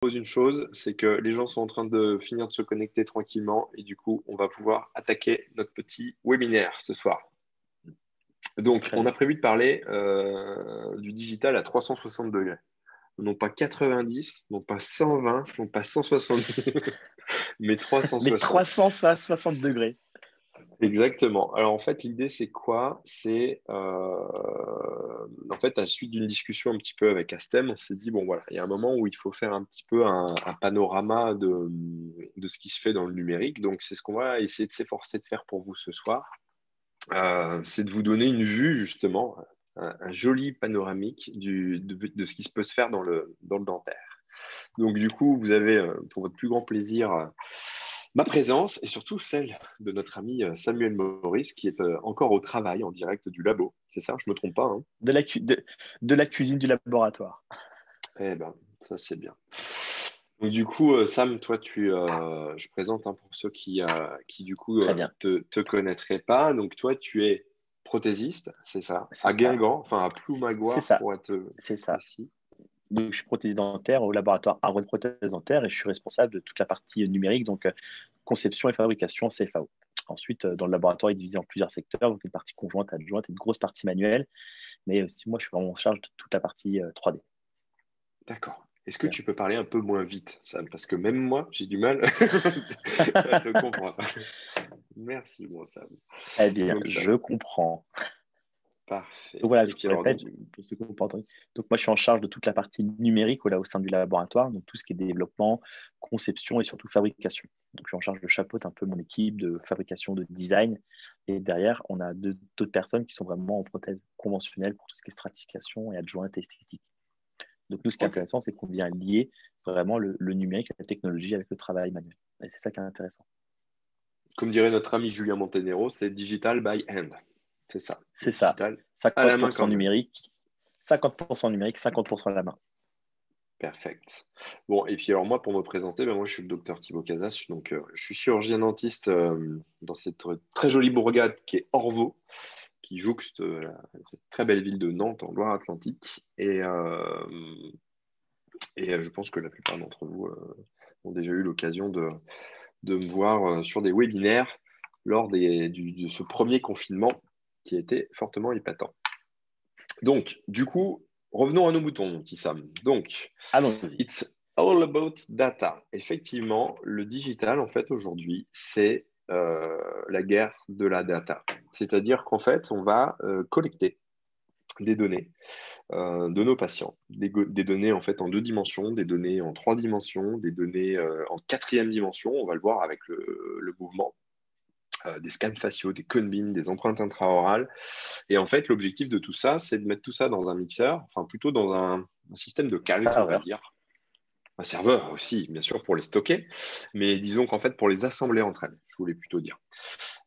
propose une chose, c'est que les gens sont en train de finir de se connecter tranquillement et du coup, on va pouvoir attaquer notre petit webinaire ce soir. Donc, Très on a bien. prévu de parler du digital à 360 degrés. Non pas 90, non pas 120, non pas 170, mais Mais 360. 360 degrés. Exactement. Alors en fait, l'idée, c'est quoi? C'est en fait, à la suite d'une discussion un petit peu avec Astem, on s'est dit, bon voilà, il y a un moment où il faut faire un petit peu un panorama de ce qui se fait dans le numérique. Donc c'est ce qu'on va essayer de s'efforcer de faire pour vous ce soir. C'est de vous donner une vue, justement, un joli panoramique de ce qui se peut se faire dans le dentaire. Donc, du coup, vous avez, pour votre plus grand plaisir, ma présence et surtout celle de notre ami Samuel Maurice, qui est encore au travail en direct du labo. C'est ça, je ne me trompe pas, hein? De la cuisine du laboratoire. Eh ben, ça, c'est bien. Donc, du coup, Sam, toi, je présente hein, pour ceux qui du coup, Très bien. te connaîtraient pas. Donc, toi, tu es prothésiste, c'est ça, C'est à ça. Guingamp, enfin à C'est Ploumagoire ça. pour être C'est ça. précis. Donc, je suis prothésiste dentaire au laboratoire Harvard Prothèse Dentaire et je suis responsable de toute la partie numérique, donc conception et fabrication CFAO. Ensuite, dans le laboratoire, il est divisé en plusieurs secteurs, donc une partie conjointe, adjointe et une grosse partie manuelle. Mais aussi, moi, je suis vraiment en charge de toute la partie 3D. D'accord. Est-ce que tu peux parler un peu moins vite, Sam? Parce que même moi, j'ai du mal à te comprendre. Merci, mon Sam. Eh bien, Donc, ça, je comprends. Donc parfait. voilà, Et je puis, vous alors, répète, donc, pour ceux qui n'ont pas entendu. Donc moi, je suis en charge de toute la partie numérique au sein du laboratoire, donc tout ce qui est développement, conception et surtout fabrication. Donc je suis en charge de chapeauter un peu mon équipe de fabrication, de design. Et derrière, on a d'autres personnes qui sont vraiment en prothèse conventionnelle pour tout ce qui est stratification et adjointe et esthétique. Donc nous, ce qui est ok. intéressant, c'est qu'on vient lier vraiment le numérique, la technologie avec le travail manuel. Et c'est ça qui est intéressant. Comme dirait notre ami Julien Montenero, c'est digital by hand. C'est ça. C'est ça. Digital à la main quand 50% même. numérique, 50% numérique, 50% à la main. Perfect. Bon, et puis alors moi, pour me présenter, ben, moi je suis le docteur Thibaut Casas, donc je suis chirurgien dentiste dans cette très jolie bourgade qui est Orvaux, qui jouxte cette très belle ville de Nantes en Loire-Atlantique. Et je pense que la plupart d'entre vous ont déjà eu l'occasion de me voir sur des webinaires lors de ce premier confinement qui a été fortement épatant. Donc, du coup, revenons à nos moutons, mon petit Sam. Donc, Allons-y. it's all about data. Effectivement, le digital, en fait, aujourd'hui, c'est la guerre de la data. C'est-à-dire qu'en fait, on va collecter des données de nos patients, des données en fait en deux dimensions, des données en trois dimensions, des données en quatrième dimension, on va le voir avec le mouvement, des scans faciaux, des cone-beams, des empreintes intraorales. Et en fait, l'objectif de tout ça, c'est de mettre tout ça dans un mixeur, enfin plutôt dans un système de calque, on va Serveur. dire. Un serveur aussi, bien sûr, pour les stocker, mais disons qu'en fait, pour les assembler entre elles, je voulais plutôt dire.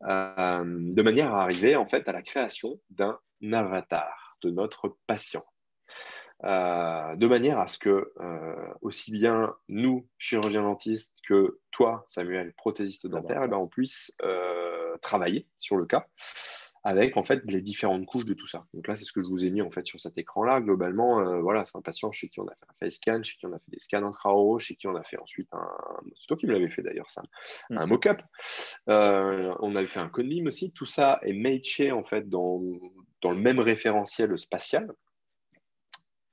De manière à arriver en fait à la création d'un avatar de notre patient. De manière à ce que aussi bien nous, chirurgiens dentistes, que toi, Samuel, prothésiste dentaire, eh ben, Laboratoire. on puisse travailler sur le cas avec en fait les différentes couches de tout ça. Donc là, c'est ce que je vous ai mis en fait sur cet écran-là. Globalement, voilà, c'est un patient chez qui on a fait un face scan, chez qui on a fait des scans intraoraux, chez qui on a fait ensuite c'est toi qui me l'avais fait d'ailleurs, ça, un Mhm. mock-up. On avait fait un cone aussi. Tout ça est matché en fait dans le même référentiel spatial.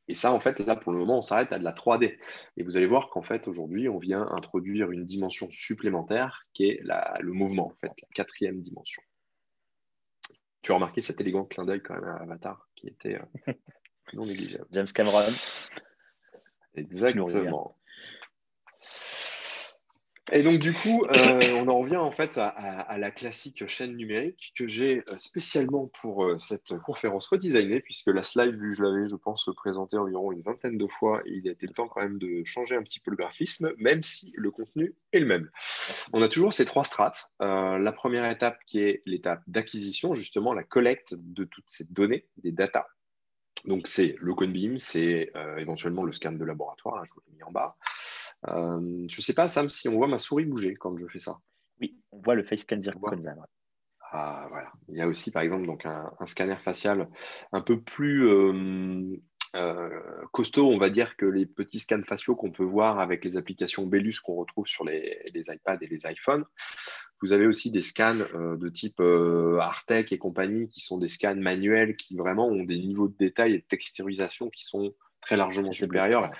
Et ça, en fait, là, pour le moment, on s'arrête à de la 3D. Et vous allez voir qu'en fait, aujourd'hui, on vient introduire une dimension supplémentaire qui est le mouvement, en fait, la quatrième dimension. Tu as remarqué cet élégant clin d'œil quand même à Avatar qui était non négligeable. James Cameron, qui nous revient. Exactement. Et donc, du coup, on en revient en fait à la classique chaîne numérique que j'ai spécialement pour cette conférence redesignée, puisque la slide, vu que je l'avais, je pense, présentée environ une vingtaine de fois, et il a été le temps quand même de changer un petit peu le graphisme, même si le contenu est le même. On a toujours ces trois strates. La première étape qui est l'étape d'acquisition, justement la collecte de toutes ces données, des data. Donc, c'est le cone beam, c'est éventuellement le scan de laboratoire, là, je vous l'ai mis en bas. Je ne sais pas, Sam, si on voit ma souris bouger quand je fais ça. Oui, on voit le face scan On voit. zirconium. Ah, voilà. Il y a aussi, par exemple, donc un scanner facial un peu plus costaud, on va dire, que les petits scans faciaux qu'on peut voir avec les applications Belus qu'on retrouve sur les iPads et les iPhones. Vous avez aussi des scans de type Artec et compagnie, qui sont des scans manuels qui vraiment ont des niveaux de détail et de texturisation qui sont très largement supérieurs.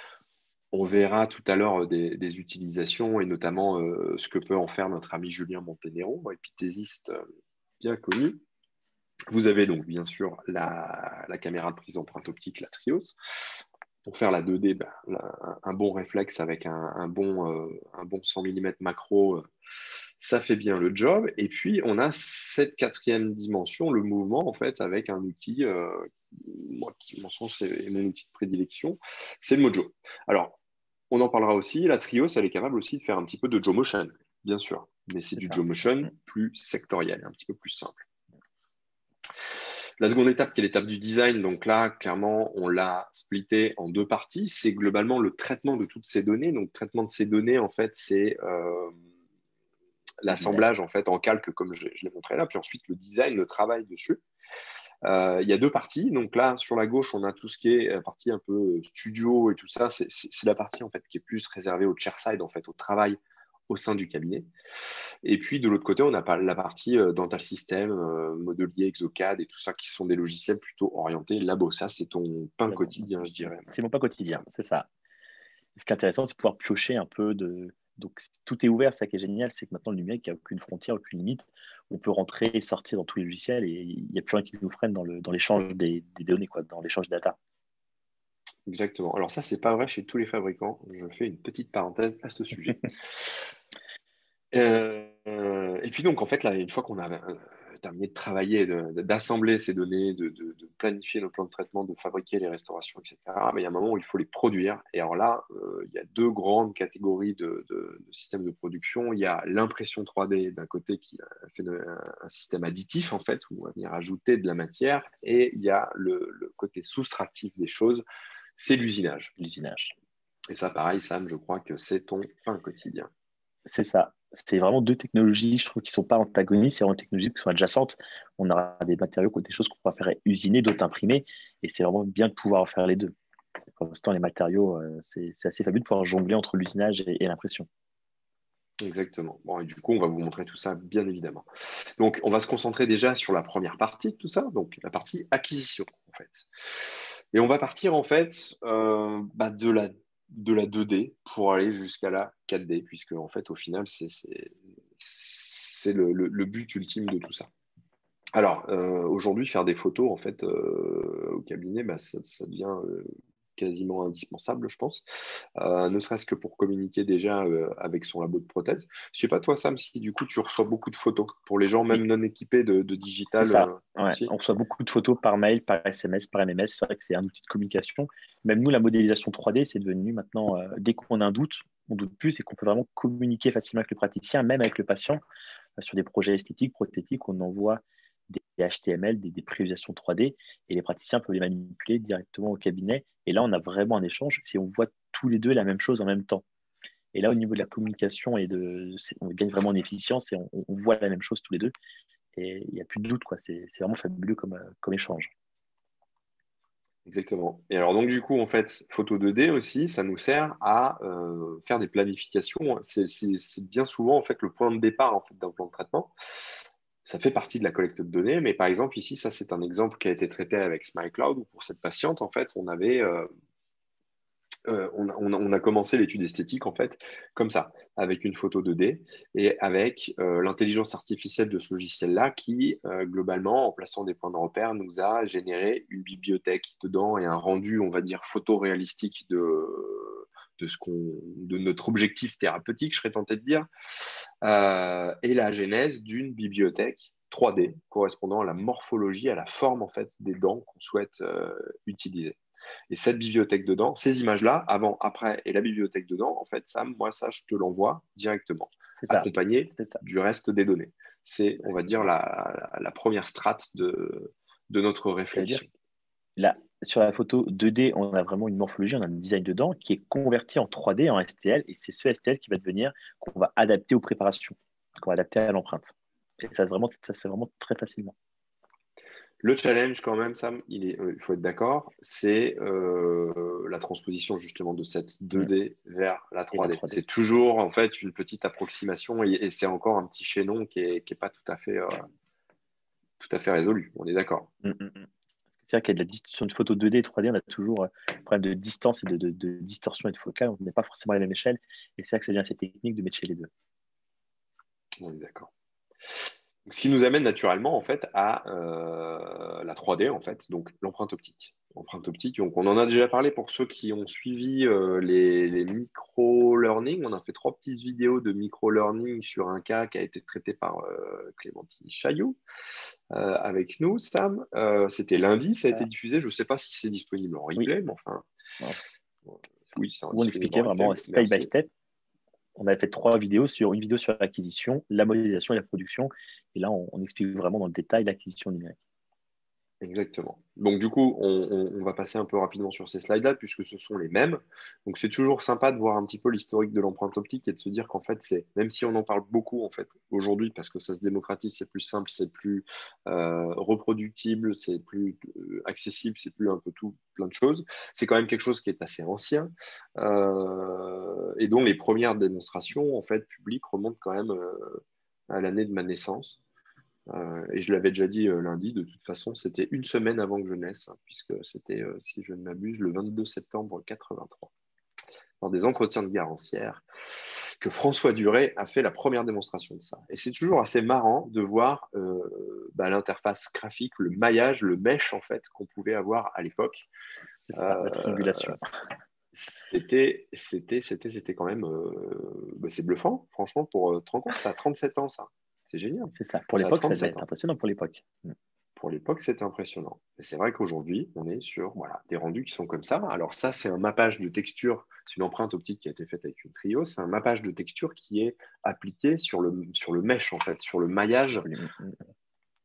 On verra tout à l'heure des utilisations et notamment ce que peut en faire notre ami Julien Monténero, épithésiste bien connu. Vous avez donc bien sûr la caméra de prise empreinte optique, la Trios. Pour faire la 2D, un bon réflexe avec un bon 100 mm macro, ça fait bien le job. Et puis, on a cette quatrième dimension, le mouvement, en fait, avec un outil, moi, qui, mon sens, est mon outil de prédilection, c'est le Mojo. Alors, on en parlera aussi. La Trios, elle est capable aussi de faire un petit peu de Joe Motion, bien sûr. Mais c'est du Joe Motion plus sectoriel, un petit peu plus simple. La seconde étape, qui est l'étape du design, donc là, clairement, on l'a splitté en deux parties. C'est globalement le traitement de toutes ces données. Donc, le traitement de ces données, en fait, c'est l'assemblage en fait en calque, comme je l'ai montré là, puis ensuite le design, le travail dessus. Il y a deux parties. Donc là, sur la gauche, on a tout ce qui est la partie un peu studio et tout ça. C'est la partie en fait qui est plus réservée au chairside, en fait, au travail au sein du cabinet. Et puis de l'autre côté, on a la partie Dental System, Modelier, Exocad et tout ça, qui sont des logiciels plutôt orientés labo. Ça, c'est ton pain quotidien, je dirais. C'est mon pain quotidien, c'est ça. Ce qui est intéressant, c'est de pouvoir piocher un peu de. Donc, tout est ouvert. Ça qui est génial, c'est que maintenant, le numérique, il n'y a aucune frontière, aucune limite. On peut rentrer et sortir dans tous les logiciels et il n'y a plus rien qui nous freine dans l'échange des données, quoi, dans l'échange de data. Exactement. Alors ça, c'est pas vrai chez tous les fabricants. Je fais une petite parenthèse à ce sujet. Et puis donc, en fait, là, une fois qu'on a terminé de travailler, d'assembler ces données, de planifier nos plans de traitement, de fabriquer les restaurations, etc., mais il y a un moment où il faut les produire. Et alors là, il y a deux grandes catégories de systèmes de production. Il y a l'impression 3D d'un côté qui fait un système additif, en fait, où on va venir ajouter de la matière. Et il y a le côté soustractif des choses, c'est l'usinage. L'usinage. Et ça, pareil, Sam, je crois que c'est ton pain quotidien. C'est ça. C'est vraiment deux technologies, je trouve, qui ne sont pas antagonistes, c'est vraiment des technologies qui sont adjacentes. On aura des matériaux, des choses qu'on va faire usiner, d'autres imprimer, et c'est vraiment bien de pouvoir faire les deux. Pour l'instant, les matériaux, c'est assez fabuleux de pouvoir jongler entre l'usinage et l'impression. Exactement. Bon, et du coup, on va vous montrer tout ça, bien évidemment. Donc, on va se concentrer déjà sur la première partie de tout ça, donc la partie acquisition, en fait. Et on va partir, en fait, de la 2D pour aller jusqu'à la 4D, puisque, en fait, au final, c'est le but ultime de tout ça. Alors, aujourd'hui, faire des photos, en fait, au cabinet, ça devient quasiment indispensable, je pense, ne serait-ce que pour communiquer déjà avec son labo de prothèse. Je ne sais pas, toi, Sam, si du coup, tu reçois beaucoup de photos pour les gens même Oui, non équipés de digital. c'est ça. Ouais. Si. On reçoit beaucoup de photos par mail, par SMS, par MMS. C'est vrai que c'est un outil de communication. Même nous, la modélisation 3D, c'est devenu maintenant, dès qu'on a un doute, on doute plus et qu'on peut vraiment communiquer facilement avec le praticien, même avec le patient, sur des projets esthétiques, prothétiques. On envoie des HTML, des prévisualisations 3D, et les praticiens peuvent les manipuler directement au cabinet. Et là, on a vraiment un échange si on voit tous les deux la même chose en même temps. Et là, au niveau de la communication, on gagne vraiment en efficience et on voit la même chose tous les deux. Et il n'y a plus de doute, quoi. C'est vraiment fabuleux comme échange. Exactement. Et alors, donc, du coup, en fait, photo 2D aussi, ça nous sert à faire des planifications. C'est bien souvent, en fait, le point de départ en fait, d'un plan de traitement. Ça fait partie de la collecte de données, mais par exemple, ici, ça, c'est un exemple qui a été traité avec SmileCloud, où pour cette patiente, en fait, on avait on a commencé l'étude esthétique en fait comme ça, avec une photo 2D et avec l'intelligence artificielle de ce logiciel-là qui, globalement, en plaçant des points de repère, nous a généré une bibliothèque dedans et un rendu, on va dire, photoréalistique de notre objectif thérapeutique, je serais tenté de dire, et la genèse d'une bibliothèque 3D correspondant à la morphologie, à la forme en fait des dents qu'on souhaite utiliser. Et cette bibliothèque dedans, ces images-là, avant, après et la bibliothèque dedans, en fait, Sam, moi, ça, je te l'envoie directement, accompagné du reste des données. C'est, on va dire, la première strate de notre réflexion. Là, sur la photo 2D, on a vraiment une morphologie, on a un design dedans qui est converti en 3D, en STL, et c'est ce STL qui va devenir, qu'on va adapter aux préparations, qu'on va adapter à l'empreinte. Et ça se fait vraiment très facilement. Le challenge, quand même, Sam, il faut être d'accord, c'est la transposition justement de cette Mm. 2D vers la Et la 3D. 3D. C'est toujours en fait une petite approximation et c'est encore un petit chaînon qui est pas tout à fait résolu. On est d'accord. Mm, mm, mm. C'est vrai qu'il y a sur une photo 2D et 3D, on a toujours un problème de distance et de distorsion et de focale. On n'est pas forcément à la même échelle. Et c'est là que ça devient assez technique de mettre chez les deux. On est d'accord. Donc, ce qui nous amène naturellement en fait à la 3D en fait, donc l'empreinte optique. L'empreinte optique, donc on en a déjà parlé pour ceux qui ont suivi les micro-learning. On a fait 3 petites vidéos de micro-learning sur un cas qui a été traité par Clémentine Chaillot avec nous, Sam. C'était lundi, ça a été diffusé. Je ne sais pas si c'est disponible en Oui, replay, mais enfin, oui, c'est où on disponible en expliquait replay. vraiment step by Merci. step. On avait fait 3 vidéos une vidéo sur l'acquisition, la modélisation et la production. Et là, on explique vraiment dans le détail l'acquisition numérique. Exactement. Donc, du coup, on va passer un peu rapidement sur ces slides-là, puisque ce sont les mêmes. Donc, c'est toujours sympa de voir un petit peu l'historique de l'empreinte optique et de se dire qu'en fait, même si on en parle beaucoup en fait aujourd'hui, parce que ça se démocratise, c'est plus simple, c'est plus reproductible, c'est plus accessible, c'est plus un peu tout, plein de choses. C'est quand même quelque chose qui est assez ancien et dont les premières démonstrations en fait publiques remontent quand même à l'année de ma naissance. Et je l'avais déjà dit lundi, de toute façon, c'était une semaine avant que je naisse, hein, puisque c'était, si je ne m'abuse, le 22 septembre 83, dans des entretiens de garantière, que François Duret a fait la première démonstration de ça. Et c'est toujours assez marrant de voir l'interface graphique, le maillage, le mesh, en fait, qu'on pouvait avoir à l'époque. C'est ça, la triangulation. C'était quand même... c'est bluffant, franchement, pour te rendre compte, ça a 37 ans, ça. C'est génial. C'est ça. Pour Ça a l'époque, ça devait 37 être ans. impressionnant pour l'époque. Pour l'époque, c'était impressionnant. Et c'est vrai qu'aujourd'hui, on est sur des rendus qui sont comme ça. Alors ça, c'est un mappage de texture, c'est une empreinte optique qui a été faite avec une Trio, c'est un mappage de texture qui est appliqué sur le mesh, en fait, sur le maillage,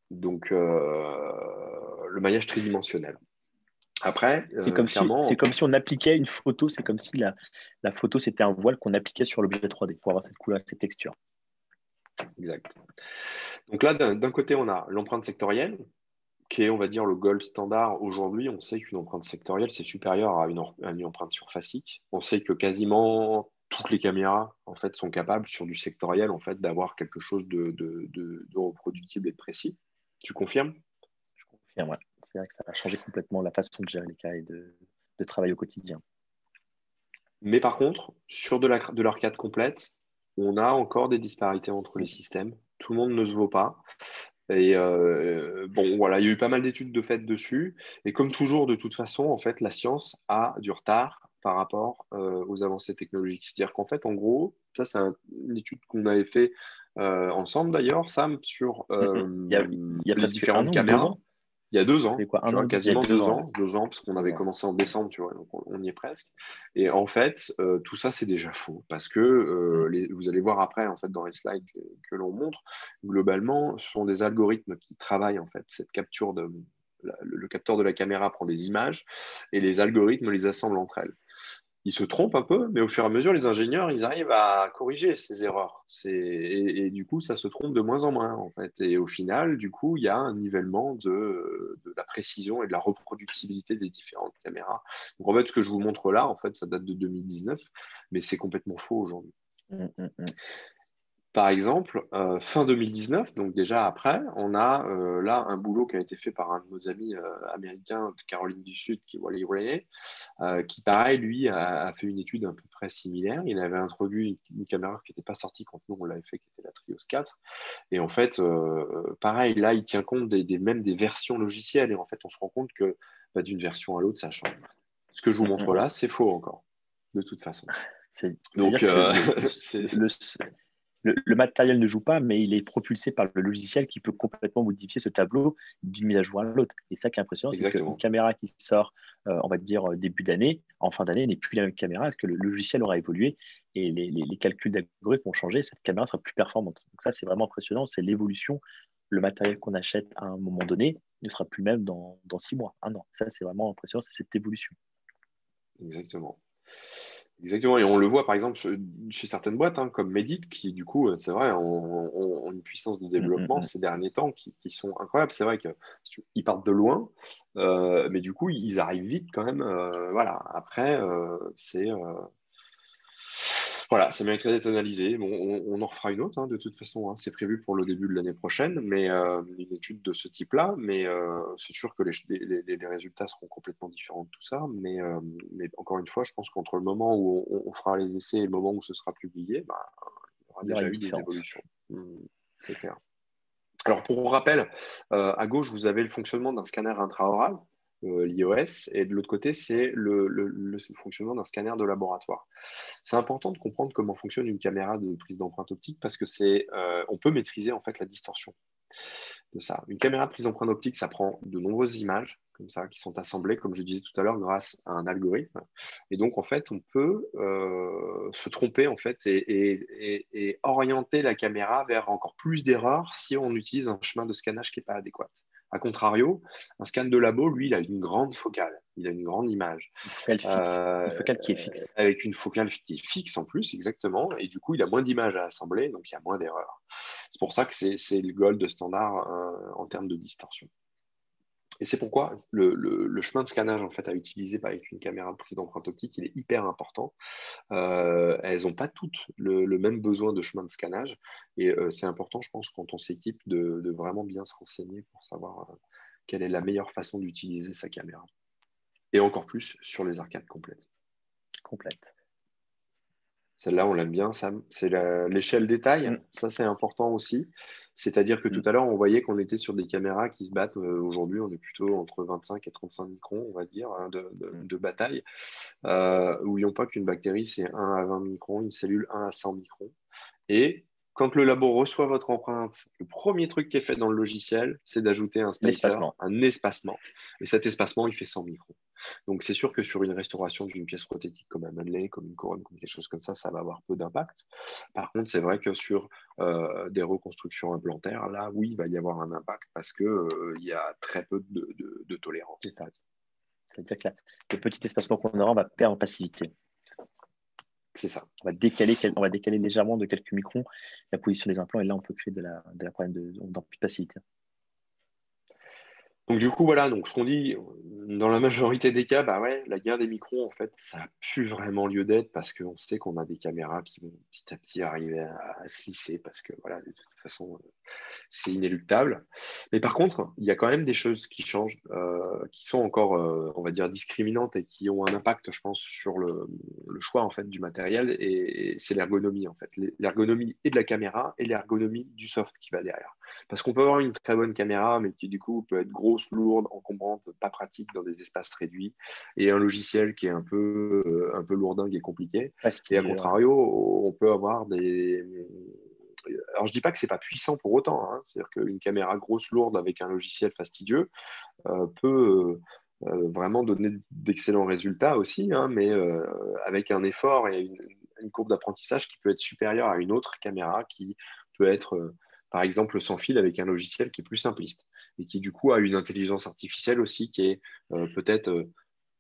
donc le maillage tridimensionnel. Après, clairement... C'est comme si on appliquait une photo, c'est comme si la photo, c'était un voile qu'on appliquait sur l'objet 3D pour avoir cette couleur, cette texture. Exact. Donc là, d'un côté, on a l'empreinte sectorielle, qui est, on va dire, le gold standard aujourd'hui. On sait qu'une empreinte sectorielle, c'est supérieur à une empreinte surfacique. On sait que quasiment toutes les caméras, en fait, sont capables, sur du sectoriel, en fait, d'avoir quelque chose de reproductible et de précis. Tu confirmes? Je confirme, ouais. C'est vrai que ça a changé complètement la façon de gérer les cas et de travailler au quotidien. Mais par contre, sur de l'arcade complète, on a encore des disparités entre les systèmes. Tout le monde ne se vaut pas. Et bon, voilà, il y a eu pas mal d'études de fait dessus. Et comme toujours, de toute façon, en fait, la science a du retard par rapport aux avancées technologiques. C'est-à-dire qu'en fait, en gros, ça, c'est une étude qu'on avait fait ensemble d'ailleurs, Sam, sur Il y a les presque un différentes an ou 2 caméras. ans. Il y a deux C'est ans, quoi, tu un an vois, ou deux? Il y a quasiment 2 ans, ouais. 2 ans, parce qu'on avait 2 ans. commencé en décembre, tu vois, donc on y est presque. Et en fait, tout ça, c'est déjà faux, parce que vous allez voir après, en fait, dans les slides que l'on montre, globalement, ce sont des algorithmes qui travaillent, en fait, cette capture le capteur de la caméra prend des images, et les algorithmes les assemblent entre elles. Ils se trompent un peu, mais au fur et à mesure, les ingénieurs, ils arrivent à corriger ces erreurs. Et du coup, ça se trompe de moins en moins, en fait. Et au final, du coup, il y a un nivellement de la précision et de la reproductibilité des différentes caméras. Donc, en fait, ce que je vous montre là, en fait, ça date de 2019, mais c'est complètement faux aujourd'hui. Par exemple, fin 2019, donc déjà après, on a là un boulot qui a été fait par un de nos amis américains de Caroline du Sud, qui est Wally Ray, qui pareil, lui, a fait une étude à peu près similaire. Il avait introduit une caméra qui n'était pas sortie quand nous on l'avait fait, qui était la Trios 4. Et en fait, pareil, là, il tient compte même des versions logicielles. Et en fait, on se rend compte que d'une version à l'autre, ça change. Ce que je vous montre là, c'est faux encore, de toute façon. Donc, le matériel ne joue pas, mais il est propulsé par le logiciel qui peut complètement modifier ce tableau d'une mise à jour à l'autre. Et ça qui est impressionnant, c'est qu'une caméra qui sort, on va dire, début d'année, en fin d'année, n'est plus la même caméra, parce que le logiciel aura évolué et les calculs d'algorithmes ont changé, cette caméra sera plus performante. Donc ça, c'est vraiment impressionnant, c'est l'évolution. Le matériel qu'on achète à un moment donné ne sera plus le même dans 6 mois, 1 an. Ça, c'est vraiment impressionnant, c'est cette évolution. Exactement. Exactement, et on le voit par exemple chez certaines boîtes comme Medit, qui du coup, c'est vrai, ont une puissance de Mm, mm, développement mm. ces derniers temps qui sont incroyables. C'est vrai qu'ils partent de loin, mais du coup, ils arrivent vite quand même. Voilà. Après, voilà, ça mériterait d'être analysé. Bon, on en refera une autre, de toute façon. C'est prévu pour le début de l'année prochaine, mais une étude de ce type-là. Mais c'est sûr que les résultats seront complètement différents de tout ça. Mais encore une fois, je pense qu'entre le moment où on fera les essais et le moment où ce sera publié, bah, il y aura Il y aura déjà une eu des différence. évolutions. C'est clair. Alors, pour rappel, à gauche, vous avez le fonctionnement d'un scanner intraoral, l'IOS, et de l'autre côté, c'est le fonctionnement d'un scanner de laboratoire. C'est important de comprendre comment fonctionne une caméra de prise d'empreinte optique parce que on peut maîtriser en fait la distorsion de ça. Une caméra de prise d'empreinte optique, ça prend de nombreuses images comme ça qui sont assemblées, comme je disais tout à l'heure, grâce à un algorithme. Et donc en fait, on peut se tromper en fait et orienter la caméra vers encore plus d'erreurs si on utilise un chemin de scannage qui n'est pas adéquat. A contrario, un scan de labo, lui, il a une grande focale, il a une grande image. Une focale fixe. Une Euh, focale qui est fixe. Avec une focale qui est fixe en plus, exactement, et du coup, il a moins d'images à assembler, donc il y a moins d'erreurs. C'est pour ça que c'est le gold standard en termes de distorsion. Et c'est pourquoi le chemin de scannage en fait, à utiliser avec une caméra de prise d'empreinte optique, il est hyper important. Elles n'ont pas toutes le même besoin de chemin de scannage, et c'est important, je pense, quand on s'équipe, de vraiment bien se renseigner pour savoir quelle est la meilleure façon d'utiliser sa caméra. Et encore plus sur les arcades complètes. Complète. Celle-là, on l'aime bien, Sam. C'est l'échelle des tailles. Mm, Ça, c'est important aussi. C'est-à-dire que tout mm. à l'heure, on voyait qu'on était sur des caméras qui se battent. Aujourd'hui, on est plutôt entre 25 et 35 microns, on va dire, de bataille. N'oublions pas qu'une bactérie, c'est 1 à 20 microns, une cellule 1 à 100 microns. Et quand le labo reçoit votre empreinte, le premier truc qui est fait dans le logiciel, c'est d'ajouter un spacer, L'espacement. un espacement. Et cet espacement, il fait 100 microns. Donc c'est sûr que sur une restauration d'une pièce prothétique comme un mannelet, comme une couronne, comme quelque chose comme ça va avoir peu d'impact. Par contre, c'est vrai que sur des reconstructions implantaires, là, oui, il va y avoir un impact parce qu'il y a très peu de tolérance. C'est ça. C'est-à-dire que le petit espacement qu'on aura, on va perdre en passivité. C'est ça. On va décaler légèrement de quelques microns la position des implants et là, on peut créer de la problème d'empactivité. Donc du coup, voilà, donc ce qu'on dit, dans la majorité des cas, bah ouais, la guerre des micros, en fait, ça n'a plus vraiment lieu d'être parce qu'on sait qu'on a des caméras qui vont petit à petit arriver à se lisser parce que voilà, de toute façon, c'est inéluctable. Mais par contre, il y a quand même des choses qui changent, qui sont encore, on va dire, discriminantes et qui ont un impact, je pense, sur le choix en fait du matériel et c'est l'ergonomie en fait, l'ergonomie et de la caméra et l'ergonomie du soft qui va derrière. Parce qu'on peut avoir une très bonne caméra, mais qui du coup peut être grosse, lourde, encombrante, pas pratique dans des espaces réduits, et un logiciel qui est un peu lourdingue et compliqué. Et à Fastidieux, ouais. contrario, on peut avoir des. Alors je dis pas que c'est pas puissant pour autant, c'est-à-dire qu'une caméra grosse, lourde avec un logiciel fastidieux peut vraiment donner d'excellents résultats aussi, mais avec un effort et une courbe d'apprentissage qui peut être supérieure à une autre caméra qui peut être par exemple sans fil avec un logiciel qui est plus simpliste et qui du coup a une intelligence artificielle aussi qui est peut-être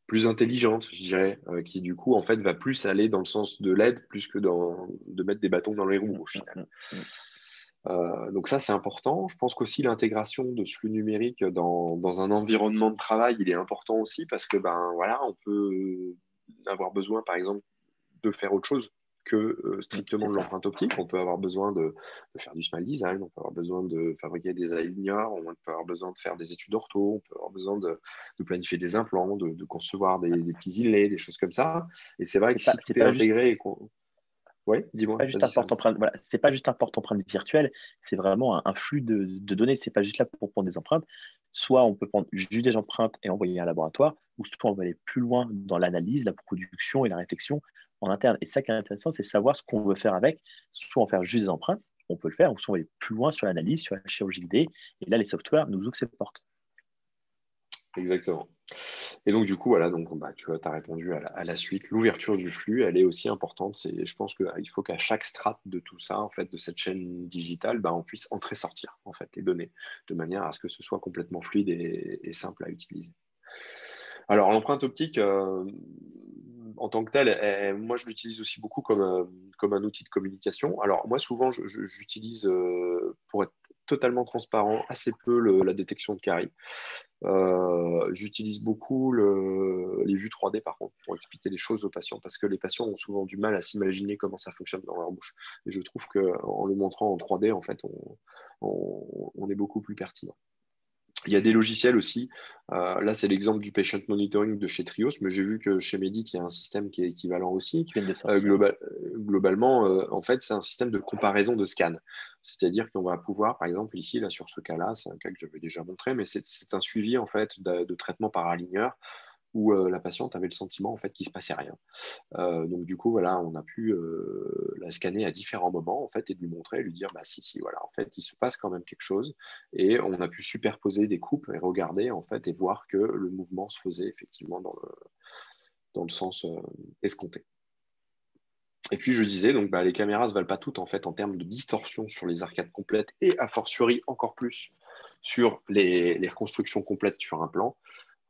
plus intelligente, je dirais, qui du coup en fait va plus aller dans le sens de l'aide plus que de mettre des bâtons dans les roues au final. Donc ça, c'est important. Je pense qu'aussi l'intégration de ce flux numérique dans un environnement de travail, il est important aussi parce que ben voilà, on peut avoir besoin, par exemple, de faire autre chose que strictement C'est de ça. l'empreinte optique. On peut avoir besoin de faire du smile design, on peut avoir besoin de fabriquer des aligners, on peut avoir besoin de faire des études ortho, on peut avoir besoin de planifier des implants, de concevoir des petits inlays, des choses comme ça. Et c'est vrai que si C'est tout est pas juste, intégré et qu'on... Oui, c'est dis-moi, pas juste un vas-y Sam. porte-empreinte. Voilà, c'est pas juste un porte-empreinte virtuel. C'est vraiment un flux de données. C'est pas juste là pour prendre des empreintes. Soit on peut prendre juste des empreintes et envoyer à un laboratoire, ou soit on va aller plus loin dans l'analyse, la production et la réflexion en interne. Et ça qui est intéressant, c'est savoir ce qu'on veut faire avec. Soit en faire juste des empreintes, on peut le faire, ou soit on va aller plus loin sur l'analyse, sur la chirurgie 3D. Et là, les softwares nous ouvrent ces portes. Exactement. Et donc, du coup, voilà, donc, bah, tu vois, as répondu à la suite. L'ouverture du flux, elle est aussi importante. Je pense qu'il faut qu'à chaque strate de tout ça, en fait, de cette chaîne digitale, bah, on puisse entrer-sortir, en fait, les données, de manière à ce que ce soit complètement fluide et simple à utiliser. Alors, l'empreinte optique, en tant que tel, moi, je l'utilise aussi beaucoup comme un outil de communication. Alors, moi, souvent, j'utilise, pour être totalement transparent, assez peu la détection de caries. J'utilise beaucoup les vues 3D, par contre, pour expliquer les choses aux patients, parce que les patients ont souvent du mal à s'imaginer comment ça fonctionne dans leur bouche. Et je trouve qu'en le montrant en 3D, en fait, on est beaucoup plus pertinent. Il y a des logiciels aussi. Là, c'est l'exemple du patient monitoring de chez Trios, mais j'ai vu que chez Medit, il y a un système qui est équivalent aussi. Qui viennent de sortir. Globalement, en fait, c'est un système de comparaison de scans. C'est-à-dire qu'on va pouvoir, par exemple, ici, là, sur ce cas-là, c'est un cas que j'avais déjà montré, mais c'est un suivi en fait de traitement par aligneur où la patiente avait le sentiment en fait qu'il se passait rien. Donc du coup, voilà, on a pu la scanner à différents moments en fait et lui montrer, lui dire, bah si, voilà, en fait, il se passe quand même quelque chose. Et on a pu superposer des coupes et regarder en fait et voir que le mouvement se faisait effectivement dans le sens escompté. Et puis je disais, donc bah, les caméras ne se valent pas toutes en fait en termes de distorsion sur les arcades complètes et a fortiori encore plus sur les reconstructions complètes sur un plan.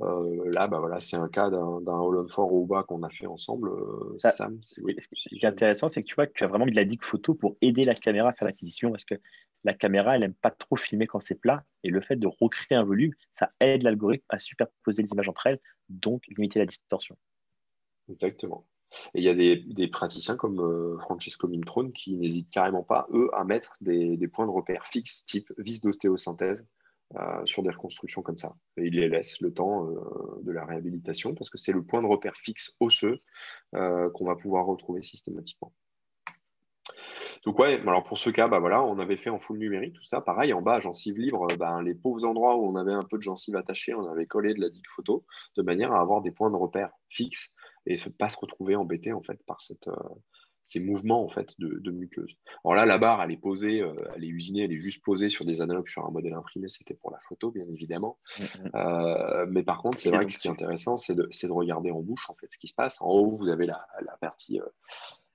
Là, bah, voilà, c'est un cas d'un All-on-4 au bas qu'on a fait ensemble. Ça, Sam, oui. ce qui est intéressant, c'est que tu vois que tu as vraiment mis de la digue photo pour aider la caméra à faire l'acquisition parce que la caméra, elle n'aime pas trop filmer quand c'est plat. Et le fait de recréer un volume, ça aide l'algorithme à superposer les images entre elles, donc limiter la distorsion. Exactement. Et il y a des praticiens comme Francesco Mintrone qui n'hésitent carrément pas, eux, à mettre des points de repère fixes, type vis d'ostéosynthèse, sur des reconstructions comme ça. Et ils les laissent le temps de la réhabilitation parce que c'est le point de repère fixe osseux qu'on va pouvoir retrouver systématiquement. Donc ouais, alors pour ce cas, bah voilà, on avait fait en full numérique tout ça. Pareil, en bas, gencive libre, ben, les pauvres endroits où on avait un peu de gencive attachée, on avait collé de la digue photo de manière à avoir des points de repère fixes et ne pas se retrouver embêté en fait par ces mouvements en fait de muqueuse. Alors là, la barre, elle est posée, elle est usinée, elle est juste posée sur des analogues sur un modèle imprimé. C'était pour la photo, bien évidemment. Mais par contre, c'est Et les vrai dents que ce qui est dessus. intéressant, c'est de regarder en bouche en fait ce qui se passe. En haut, vous avez la partie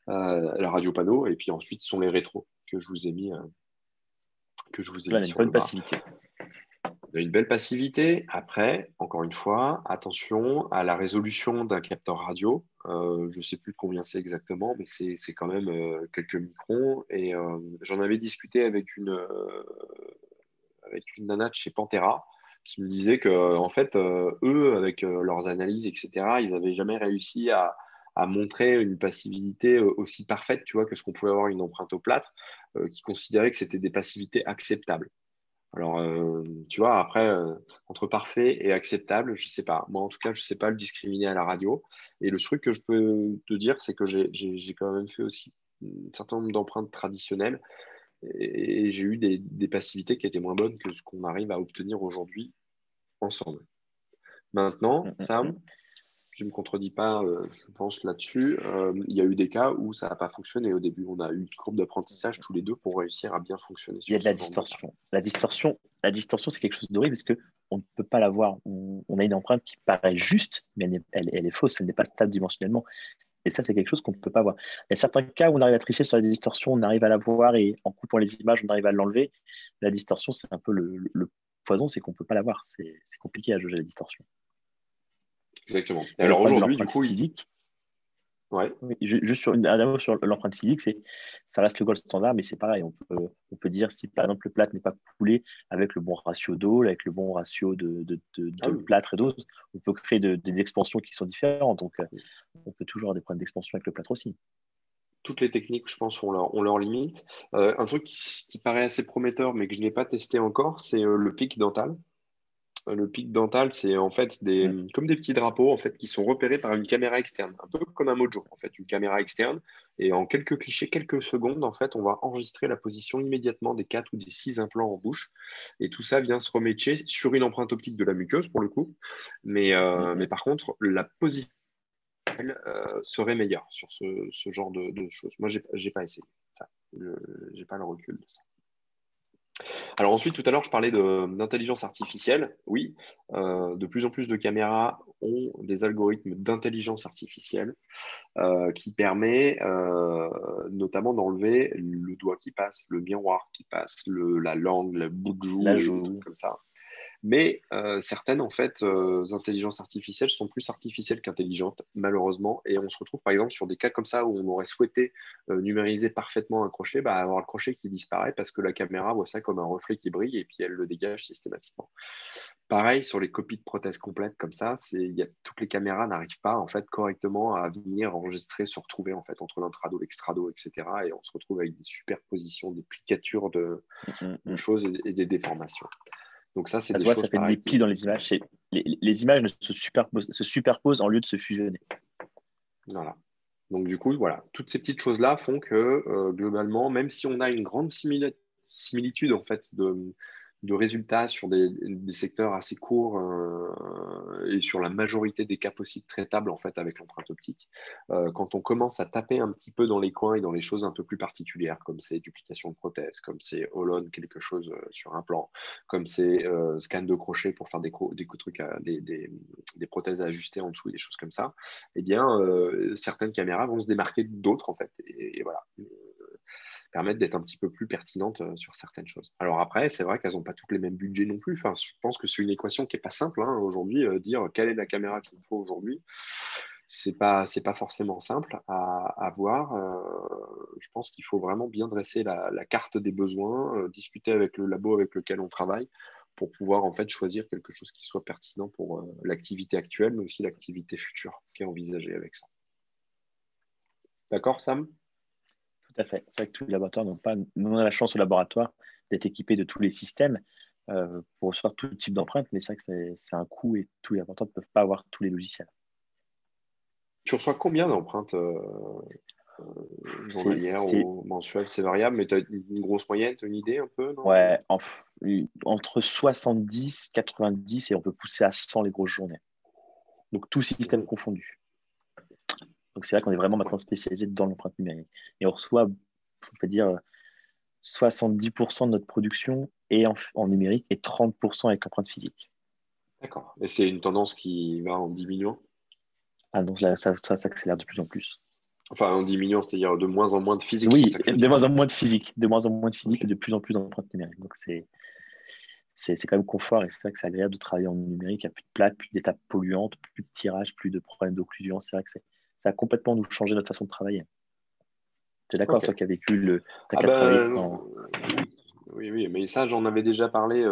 la radio panneau, et puis ensuite ce sont les rétros que je vous ai Là, on mis a une sur le bonne bas. passivité. On a une belle passivité. Après, encore une fois, attention à la résolution d'un capteur radio. Je ne sais plus de combien c'est exactement, mais c'est quand même quelques microns. Et j'en avais discuté avec une nana de chez Pantera qui me disait que, en fait, eux, avec leurs analyses, etc., ils n'avaient jamais réussi à montrer une passivité aussi parfaite, tu vois, que ce qu'on pouvait avoir une empreinte au plâtre, qui considérait que c'était des passivités acceptables. Alors, tu vois, après, entre parfait et acceptable, je sais pas. Moi, en tout cas, je sais pas le discriminer à la radio. Et le truc que je peux te dire, c'est que j'ai quand même fait aussi un certain nombre d'empreintes traditionnelles et j'ai eu des passivités qui étaient moins bonnes que ce qu'on arrive à obtenir aujourd'hui ensemble. Maintenant, Sam, je ne me contredis pas, je pense, là-dessus. Il y a eu des cas où ça n'a pas fonctionné au début. On a eu une courbe d'apprentissage tous les deux pour réussir à bien fonctionner Il y a sur de la ce genre de cas. distorsion. La distorsion, c'est quelque chose d'horrible parce que on ne peut pas la voir. On a une empreinte qui paraît juste, mais elle est fausse, elle n'est pas stable dimensionnellement. Et ça, c'est quelque chose qu'on ne peut pas voir. Il y a certains cas où on arrive à tricher sur la distorsion, on arrive à la voir et en coupant les images, on arrive à l'enlever. La distorsion, c'est un peu le poison, c'est qu'on ne peut pas la voir. C'est compliqué à juger la distorsion. Exactement. Et Et le alors problème de aujourd'hui, du l'empreinte coup, physique, ouais. oui, juste sur un mot sur l'empreinte physique, ça reste le gold standard, mais c'est pareil. On peut dire si par exemple le plâtre n'est pas coulé avec le bon ratio d'eau, avec le bon ratio Ah de oui, plâtre et d'eau, on peut créer des expansions qui sont différentes. Donc, on peut toujours avoir des problèmes d'expansion avec le plâtre aussi. toutes les techniques, je pense, ont leur limite. Un truc qui paraît assez prometteur, mais que je n'ai pas testé encore, c'est le pic dental. Le pic dental, c'est en fait Mm. comme des petits drapeaux en fait, qui sont repérés par une caméra externe, un peu comme un Mojo, en fait, une caméra externe. Et en quelques clichés, quelques secondes, en fait, on va enregistrer la position immédiatement des 4 ou des 6 implants en bouche. Et tout ça vient se remétier sur une empreinte optique de la muqueuse, pour le coup. Mais par contre, la position serait meilleure sur ce genre de choses. Moi, j'ai pas essayé ça. J'ai pas le recul de ça. Alors ensuite, tout à l'heure, je parlais d'intelligence artificielle. Oui, de plus en plus de caméras ont des algorithmes d'intelligence artificielle qui permet notamment d'enlever le doigt qui passe, le miroir qui passe, la langue, le bout de joue La et des trucs joue. comme ça. Mais certaines, en fait, intelligences artificielles sont plus artificielles qu'intelligentes, malheureusement. Et on se retrouve, par exemple, sur des cas comme ça où on aurait souhaité numériser parfaitement un crochet, bah, avoir le crochet qui disparaît parce que la caméra voit ça comme un reflet qui brille et puis elle le dégage systématiquement. Pareil, sur les copies de prothèses complètes comme ça, toutes les caméras n'arrivent pas en fait correctement à venir enregistrer, se retrouver en fait entre l'intrado, l'extrado, etc. Et on se retrouve avec des superpositions, des plicatures de choses et des déformations. Donc c'est Ça se des voit, ça choses fait des pareilles plis dans les images. Les images ne se superposent en lieu de se fusionner. Voilà. Donc du coup, voilà, toutes ces petites choses-là font que globalement, même si on a une grande similitude en fait de résultats sur des secteurs assez courts et sur la majorité des cas possibles traitables en fait avec l'empreinte optique, quand on commence à taper un petit peu dans les coins et dans les choses un peu plus particulières, comme c'est duplication de prothèses, comme c'est holon quelque chose sur un plan, comme c'est scan de crochet pour faire des trucs, des prothèses à ajuster en dessous, des choses comme ça, eh bien, certaines caméras vont se démarquer d'autres, en fait. Et voilà, permettre d'être un petit peu plus pertinentes sur certaines choses. Alors après, c'est vrai qu'elles n'ont pas toutes les mêmes budgets non plus. Enfin, je pense que c'est une équation qui n'est pas simple hein, aujourd'hui. Dire quelle est la caméra qu'il me faut aujourd'hui, c'est pas forcément simple à voir. Je pense qu'il faut vraiment bien dresser la carte des besoins, discuter avec le labo avec lequel on travaille pour pouvoir en fait choisir quelque chose qui soit pertinent pour l'activité actuelle, mais aussi l'activité future qui est envisagée avec ça. D'accord, Sam? Tout à fait. C'est vrai que tous les laboratoires n'ont pas, nous on a la chance au laboratoire d'être équipés de tous les systèmes pour recevoir tout type d'empreintes, mais c'est vrai que c'est un coût et tous les laboratoires ne peuvent pas avoir tous les logiciels. Tu reçois combien d'empreintes C'est, journalières c'est, ou mensuelles? C'est variable, mais tu as une grosse moyenne, tu as une idée un peu, non? ouais, entre 70, 90 et on peut pousser à 100 les grosses journées. Donc tout système Mhm. confondu. Donc c'est vrai qu'on est vraiment Ouais, maintenant spécialisé dans l'empreinte numérique. Et on reçoit, on peut dire, 70% de notre production est en numérique et 30% avec empreinte physique. d'accord. Et c'est une tendance qui va en diminuant? Ah, donc là, ça s'accélère de plus en plus. Enfin, en diminuant, c'est-à-dire de moins en moins de physique, c'est Oui, ça que je veux de dire. moins en moins de physique, de moins en moins de physique Ok. et de plus en plus d'empreintes numériques. Donc c'est quand même confort et c'est vrai que c'est agréable de travailler en numérique. Il n'y a plus de plaques, plus d'étapes polluantes, plus de tirage, plus de problèmes d'occlusion. C'est vrai que ça a complètement nous changé notre façon de travailler. Tu es d'accord, Ok. toi qui as vécu Ah qui as travaillé ben en. oui, oui, oui, mais ça, j'en avais déjà parlé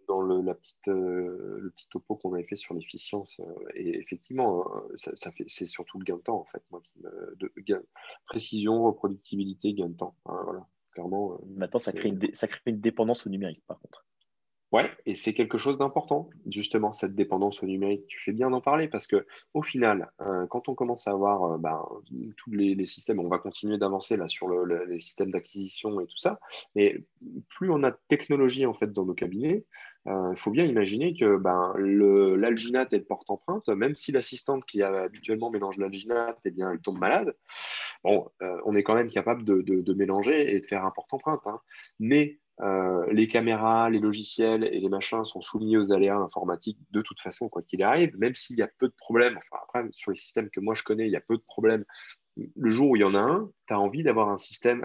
dans le petit topo qu'on avait fait sur l'efficience. Et effectivement, c'est surtout le gain de temps, en fait, moi, précision, reproductibilité, gain de temps. Hein, voilà, clairement, Maintenant, ça crée une dépendance au numérique, par contre. ouais, et c'est quelque chose d'important, justement, cette dépendance au numérique. Tu fais bien d'en parler parce que, au final, quand on commence à avoir tous les systèmes, on va continuer d'avancer là sur les systèmes d'acquisition et tout ça, mais plus on a de technologie en fait dans nos cabinets, il faut bien imaginer que l'alginate et le porte-empreinte, même si l'assistante qui habituellement mélange l'alginate, eh bien, elle tombe malade, bon, on est quand même capable de mélanger et de faire un porte-empreinte. Hein. Mais les caméras, les logiciels et les machins sont soumis aux aléas informatiques de toute façon, quoi qu'il arrive, même s'il y a peu de problèmes. Enfin, après, sur les systèmes que moi je connais, il y a peu de problèmes. Le jour où il y en a un, tu as envie d'avoir un système,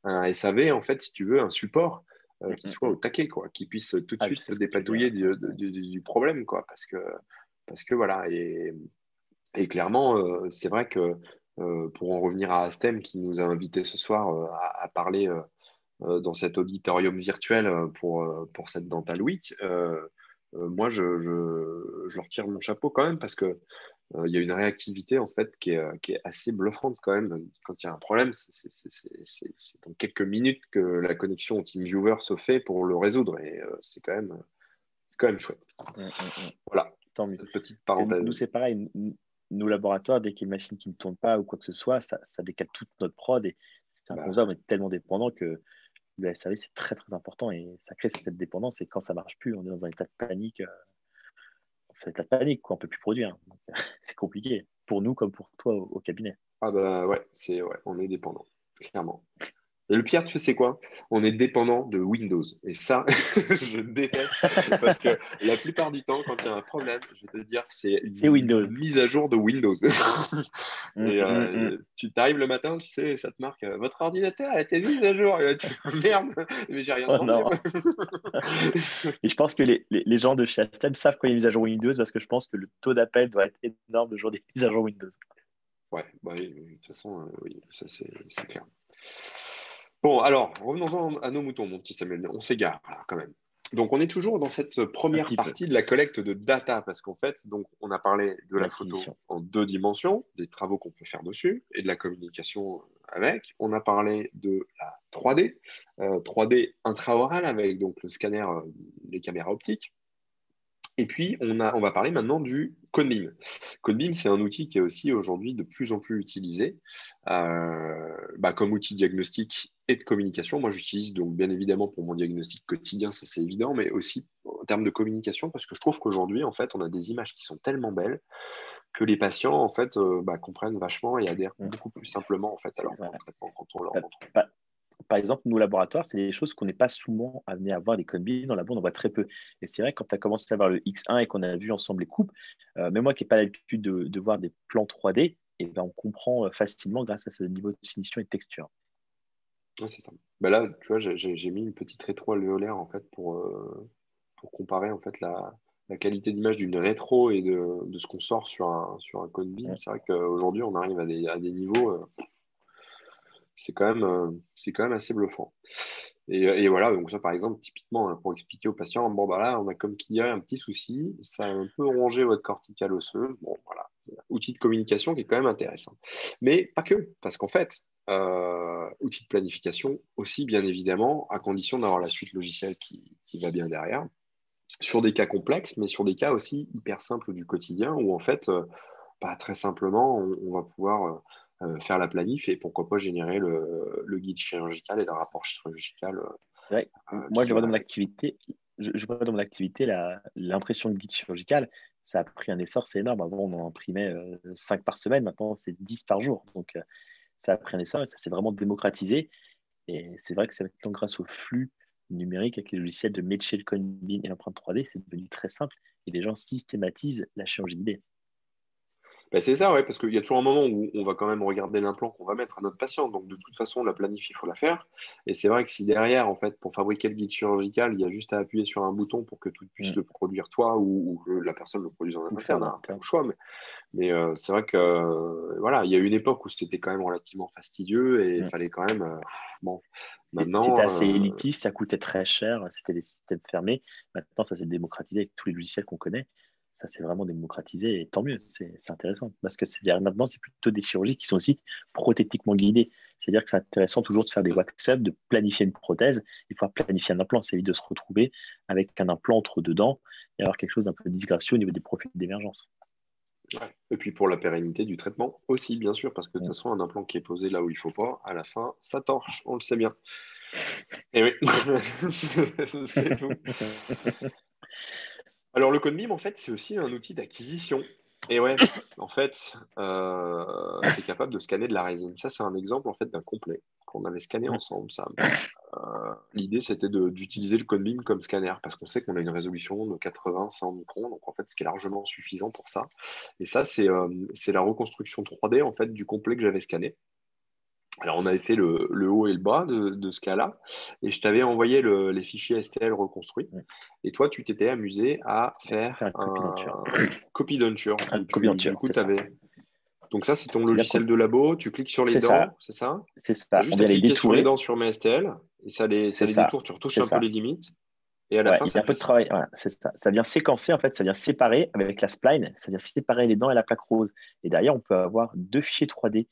un SAV, en fait, si tu veux, un support Mm, qui mm, soit au mm. taquet, quoi, qui puisse tout de Ah, je suite sais te ce que tu veux dire. dépatouiller du problème, quoi, parce que voilà. Et clairement, c'est vrai que pour en revenir à Astem qui nous a invités ce soir à parler dans cet auditorium virtuel pour cette Dental Week, moi, je leur tire mon chapeau quand même parce que il y a une réactivité en fait qui est assez bluffante quand même. Quand il y a un problème, c'est dans quelques minutes que la connexion au TeamViewer se fait pour le résoudre et c'est quand même chouette. Mm, mm, mm. Voilà, Tant mieux. cette petite Que nous, parenthèse. c'est pareil. Nos laboratoires, dès qu'il y a une machine qui ne tourne pas ou quoi que ce soit, ça décale toute notre prod et c'est un constat, on Bah, est tellement dépendant que le SAV, c'est très très important et ça crée cette dépendance. Et quand ça marche plus, on est dans un état de panique. C'est un état de panique, quoi. On peut plus produire. Donc, c'est compliqué pour nous comme pour toi au cabinet. ah bah ouais, ouais, on est dépendant, clairement. Et le pire, tu sais, c'est quoi? On est dépendant de Windows. Et ça, je déteste parce que la plupart du temps, quand il y a un problème, je vais te dire, c'est C'est une Windows. mise à jour de Windows. Mm, Et mm, mm. tu t'arrives le matin, tu sais, ça te marque votre ordinateur a été mis à jour. Et là, tu fais, merde, mais j'ai rien Oh demandé, non. moi. Et je pense que les gens de chez Astem savent quand il y a une mise à jour Windows parce que je pense que le taux d'appel doit être énorme le jour des mises à jour Windows. Ouais, bah oui, de toute façon, oui, ça c'est clair. Bon, alors, revenons-en à nos moutons, mon petit Samuel. On s'égare, là, quand même. Donc, on est toujours dans cette Un première petit peu. partie de la collecte de data, parce qu'en fait, donc, on a parlé de la photo L'acquisition. en deux dimensions, des travaux qu'on peut faire dessus, et de la communication avec. On a parlé de la 3D, 3D intraorale avec donc le scanner, les caméras optiques. Et puis, on va parler maintenant du CodeBeam. CodeBeam, c'est un outil qui est aussi aujourd'hui de plus en plus utilisé comme outil diagnostique et de communication. Moi, j'utilise donc bien évidemment pour mon diagnostic quotidien, ça c'est évident, mais aussi en termes de communication, parce que je trouve qu'aujourd'hui, en fait, on a des images qui sont tellement belles que les patients, en fait, comprennent vachement et adhèrent Mm. beaucoup plus simplement, en fait, à C'est leur plan vrai. de traitement quand on leur Pa- montre. pa- Par exemple, nos laboratoires, c'est des choses qu'on n'est pas souvent amené à voir des conneries. Dans la on en voit très peu. Et c'est vrai, quand tu as commencé à voir le X1 et qu'on a vu ensemble les coupes, même moi qui n'ai pas l'habitude de voir des plans 3D, et ben, on comprend facilement grâce à ce niveau de finition et de texture. Ouais, c'est ça. Bah là, tu vois, j'ai mis une petite rétro-alvéolaire, en fait, pour comparer en fait la qualité d'image d'une rétro et de ce qu'on sort sur un code BIM. Mm. C'est vrai qu'aujourd'hui, on arrive à des niveaux, c'est quand même assez bluffant. Et voilà, donc ça par exemple, typiquement, hein, pour expliquer aux patients, bon bah là, on a comme qu'il y a un petit souci, ça a un peu rongé votre corticale osseuse. Bon voilà, outil de communication qui est quand même intéressant. Mais pas que, parce qu'en fait, outil de planification aussi, bien évidemment, à condition d'avoir la suite logicielle qui va bien derrière sur des cas complexes, mais sur des cas aussi hyper simples du quotidien où en fait, très simplement, on va pouvoir faire la planif et pourquoi pas générer le guide chirurgical et le rapport chirurgical C'est vrai, moi, qui je vois va dans mon avec. activité, je vois dans mon activité l'impression de guide chirurgical, ça a pris un essor, c'est énorme. Avant, on en imprimait 5 par semaine, maintenant, c'est 10 par jour. Donc, ça a pris un essor et ça s'est vraiment démocratisé. Et c'est vrai que c'est maintenant grâce au flux numérique avec les logiciels de Medshell, Coinbeam et l'empreinte 3D, c'est devenu très simple et les gens systématisent la chirurgie guidée. Ben, c'est ça, ouais, parce qu'il y a toujours un moment où on va quand même regarder l'implant qu'on va mettre à notre patient. Donc, de toute façon, la planif, il faut la faire. Et c'est vrai que si derrière, en fait, pour fabriquer le guide chirurgical, il y a juste à appuyer sur un bouton pour que tu puisses Mm. le produire toi ou que la personne le produise en Ou le faire interne, en hein, après au interne. choix. Mais c'est vrai que voilà, il y a eu une époque où c'était quand même relativement fastidieux et il Mm. fallait quand même. Bon, C'était maintenant, assez élitiste, ça coûtait très cher, c'était des systèmes fermés. Maintenant, ça s'est démocratisé avec tous les logiciels qu'on connaît. Ça s'est vraiment démocratisé et tant mieux, c'est intéressant. Parce que maintenant, c'est plutôt des chirurgies qui sont aussi prothétiquement guidées. C'est-à-dire que c'est intéressant toujours de faire des wax-up, de planifier une prothèse et pouvoir planifier un implant. Ça évite de se retrouver avec un implant entre deux dents et avoir quelque chose d'un peu disgracieux au niveau des profils d'émergence. ouais. Et puis pour la pérennité du traitement aussi, bien sûr, parce que de toute Mm. façon, un implant qui est posé là où il faut pas, à la fin, ça torche, on le sait bien. Et oui, c'est tout. Alors le CodeBeam, en fait, c'est aussi un outil d'acquisition. Et ouais, en fait, c'est capable de scanner de la résine. Ça, c'est un exemple en fait d'un complet qu'on avait scanné Mm. ensemble, Sam. L'idée, c'était d'utiliser le CodeBeam comme scanner parce qu'on sait qu'on a une résolution de 80-100 microns, donc en fait, ce qui est largement suffisant pour ça. Et ça, c'est la reconstruction 3D en fait du complet que j'avais scanné. Alors, on avait fait le haut et le bas de ce cas-là, et je t'avais envoyé les fichiers STL reconstruits. Mm. Et toi, tu t'étais amusé à Faire faire un copy denture. un copy denture, Un où copy du denture, coup, c'est tu ça. avais. Donc, ça, c'est ton C'est-à-dire qu'on logiciel de labo, tu cliques sur les c'est ça, dents, c'est ça? c'est Tu as ça. On juste à vient les cliquer sur les détourer, dents sur mes STL, et ça c'est les ça, détourne, tu retouches c'est un peu les ça. limites, et à la Ouais, fin, il y a ça un peu fait de ça. travail. Ouais, c'est ça. Ça vient séquencer, en fait, ça vient séparer avec la spline, ça vient séparer les dents et la plaque rose. Et derrière, on peut avoir deux fichiers 3D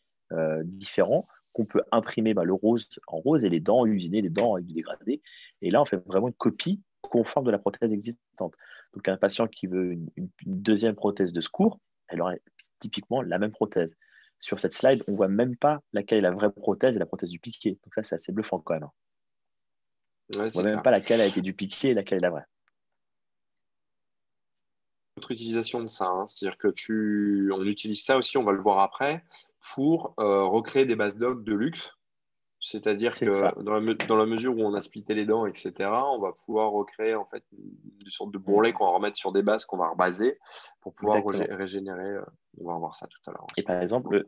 différents qu'on peut imprimer le rose en rose et les dents usiner, les dents avec du dégradé. Et là, on fait vraiment une copie conforme de la prothèse existante. Donc, un patient qui veut une deuxième prothèse de secours, elle aurait typiquement la même prothèse. Sur cette slide, on voit même pas laquelle est la vraie prothèse et la prothèse du piqué. Donc ça, c'est assez bluffant quand même, hein. Ouais, On c'est voit même clair. pas laquelle a été du piqué et laquelle est la vraie. Autre utilisation de ça, hein, c'est-à-dire que on utilise ça aussi, on va le voir après, pour recréer des bases doc de luxe C'est-à-dire C'est ça. que dans la mesure où on a splitté les dents, etc., on va pouvoir recréer en fait une sorte de Mm, bourrelet qu'on va remettre sur des bases qu'on va rebaser pour pouvoir exactement. régénérer. On va voir ça tout à l'heure Et aussi. par Ok. exemple,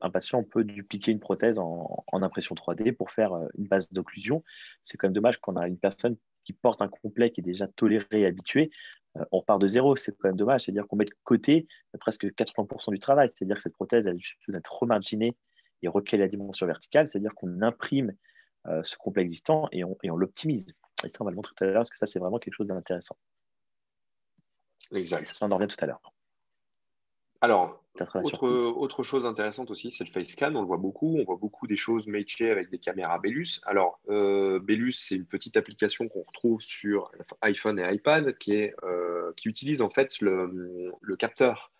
un patient peut dupliquer une prothèse en impression 3D pour faire une base d'occlusion. C'est quand même dommage qu'on a une personne qui porte un complet qui est déjà toléré et habitué. On repart de zéro, c'est quand même dommage. C'est-à-dire qu'on met de côté presque 80% du travail. C'est-à-dire que cette prothèse, elle a juste besoin d'être remarginée et recalée à la dimension verticale. C'est-à-dire qu'on imprime ce complet existant et on l'optimise. Et ça, on va le montrer tout à l'heure parce que ça, c'est vraiment quelque chose d'intéressant. Et ça, Exact. on en revient tout à l'heure. Alors, Ça sera la surprise. autre chose intéressante aussi, c'est le face scan. On le voit beaucoup. On voit beaucoup des choses matchées avec des caméras Bellus. Alors, Bellus, c'est une petite application qu'on retrouve sur iPhone et iPad qui utilise en fait le capteur.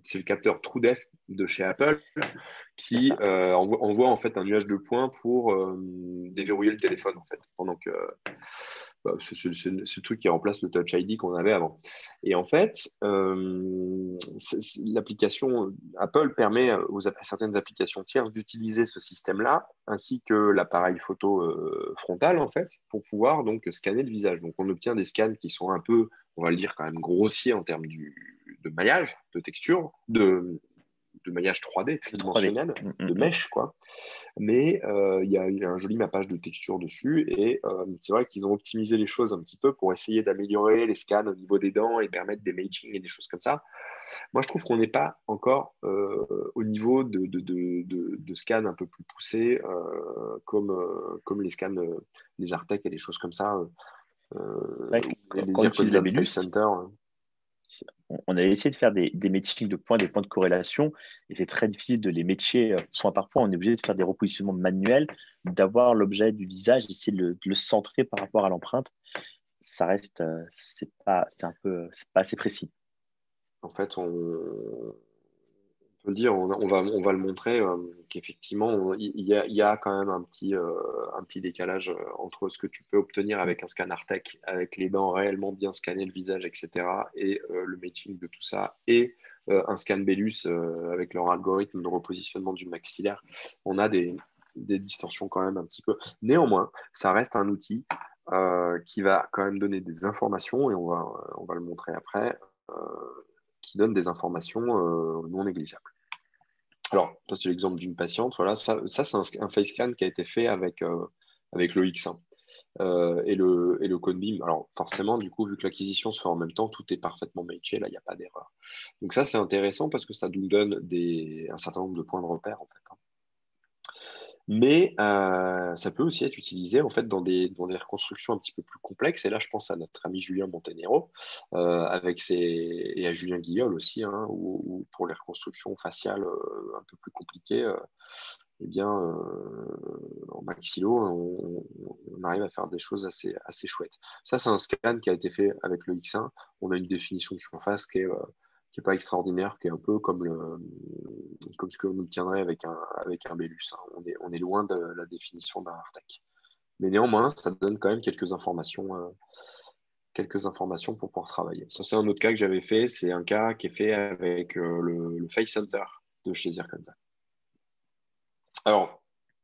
C'est le capteur TrueDepth de chez Apple C'est qui ça. envoie en fait un nuage de points pour déverrouiller le téléphone en fait pendant que c'est le truc qui remplace le Touch ID qu'on avait avant. Et en fait, l'application Apple permet à certaines applications tierces d'utiliser ce système-là, ainsi que l'appareil photo frontal, en fait, pour pouvoir donc scanner le visage. Donc, on obtient des scans qui sont un peu, on va le dire, quand même grossiers en termes de maillage, de texture, de maillage 3D De 3D. tridimensionnel, de mesh, quoi. Mais il y a un joli mappage de texture dessus et c'est vrai qu'ils ont optimisé les choses un petit peu pour essayer d'améliorer les scans au niveau des dents et permettre des matchings et des choses comme ça. Moi, je trouve qu'on n'est pas encore au niveau de scans un peu plus poussés comme les scans des Artec et des choses comme ça, C'est vrai que les quand on utilise la Zirconium Face Bellus, Center. on a essayé de faire des matchings de points, des points de corrélation, et c'est très difficile de les matcher point par point. On est obligé de faire des repositionnements manuels, d'avoir l'objet du visage, essayer de le centrer par rapport à l'empreinte. Ça reste, c'est pas assez précis. En fait, peut le dire, on va le montrer qu'effectivement, il y a quand même un petit décalage entre ce que tu peux obtenir avec un scanner tech, avec les dents réellement bien scannées, le visage, etc., et le matching de tout ça, et un scan Bellus avec leur algorithme de repositionnement du maxillaire. On a des distorsions quand même un petit peu. Néanmoins, ça reste un outil qui va quand même donner des informations, et on va le montrer après, qui donne des informations non négligeables. Alors, ça, c'est l'exemple d'une patiente. Voilà, ça c'est un face scan qui a été fait avec le X1 et le code BIM. Alors, forcément, du coup, vu que l'acquisition se fait en même temps, tout est parfaitement matché. Là, il n'y a pas d'erreur. Donc, ça, c'est intéressant parce que ça nous donne un certain nombre de points de repère, en fait, hein. Mais ça peut aussi être utilisé en fait dans des reconstructions un petit peu plus complexes. Et là, je pense à notre ami Julien Montenero et à Julien Guillol aussi, hein, où pour les reconstructions faciales un peu plus compliquées, eh bien, en maxillo, on arrive à faire des choses assez chouettes. Ça, c'est un scan qui a été fait avec le X1. On a une définition de surface qui est pas extraordinaire, qui est un peu comme ce qu'on obtiendrait avec un Bellus, hein. On est loin de la définition d'un Artec. Mais néanmoins, ça donne quand même quelques informations pour pouvoir travailler. Ça, c'est un autre cas que j'avais fait. C'est un cas qui est fait avec le Face Center de chez Zirconza. Alors,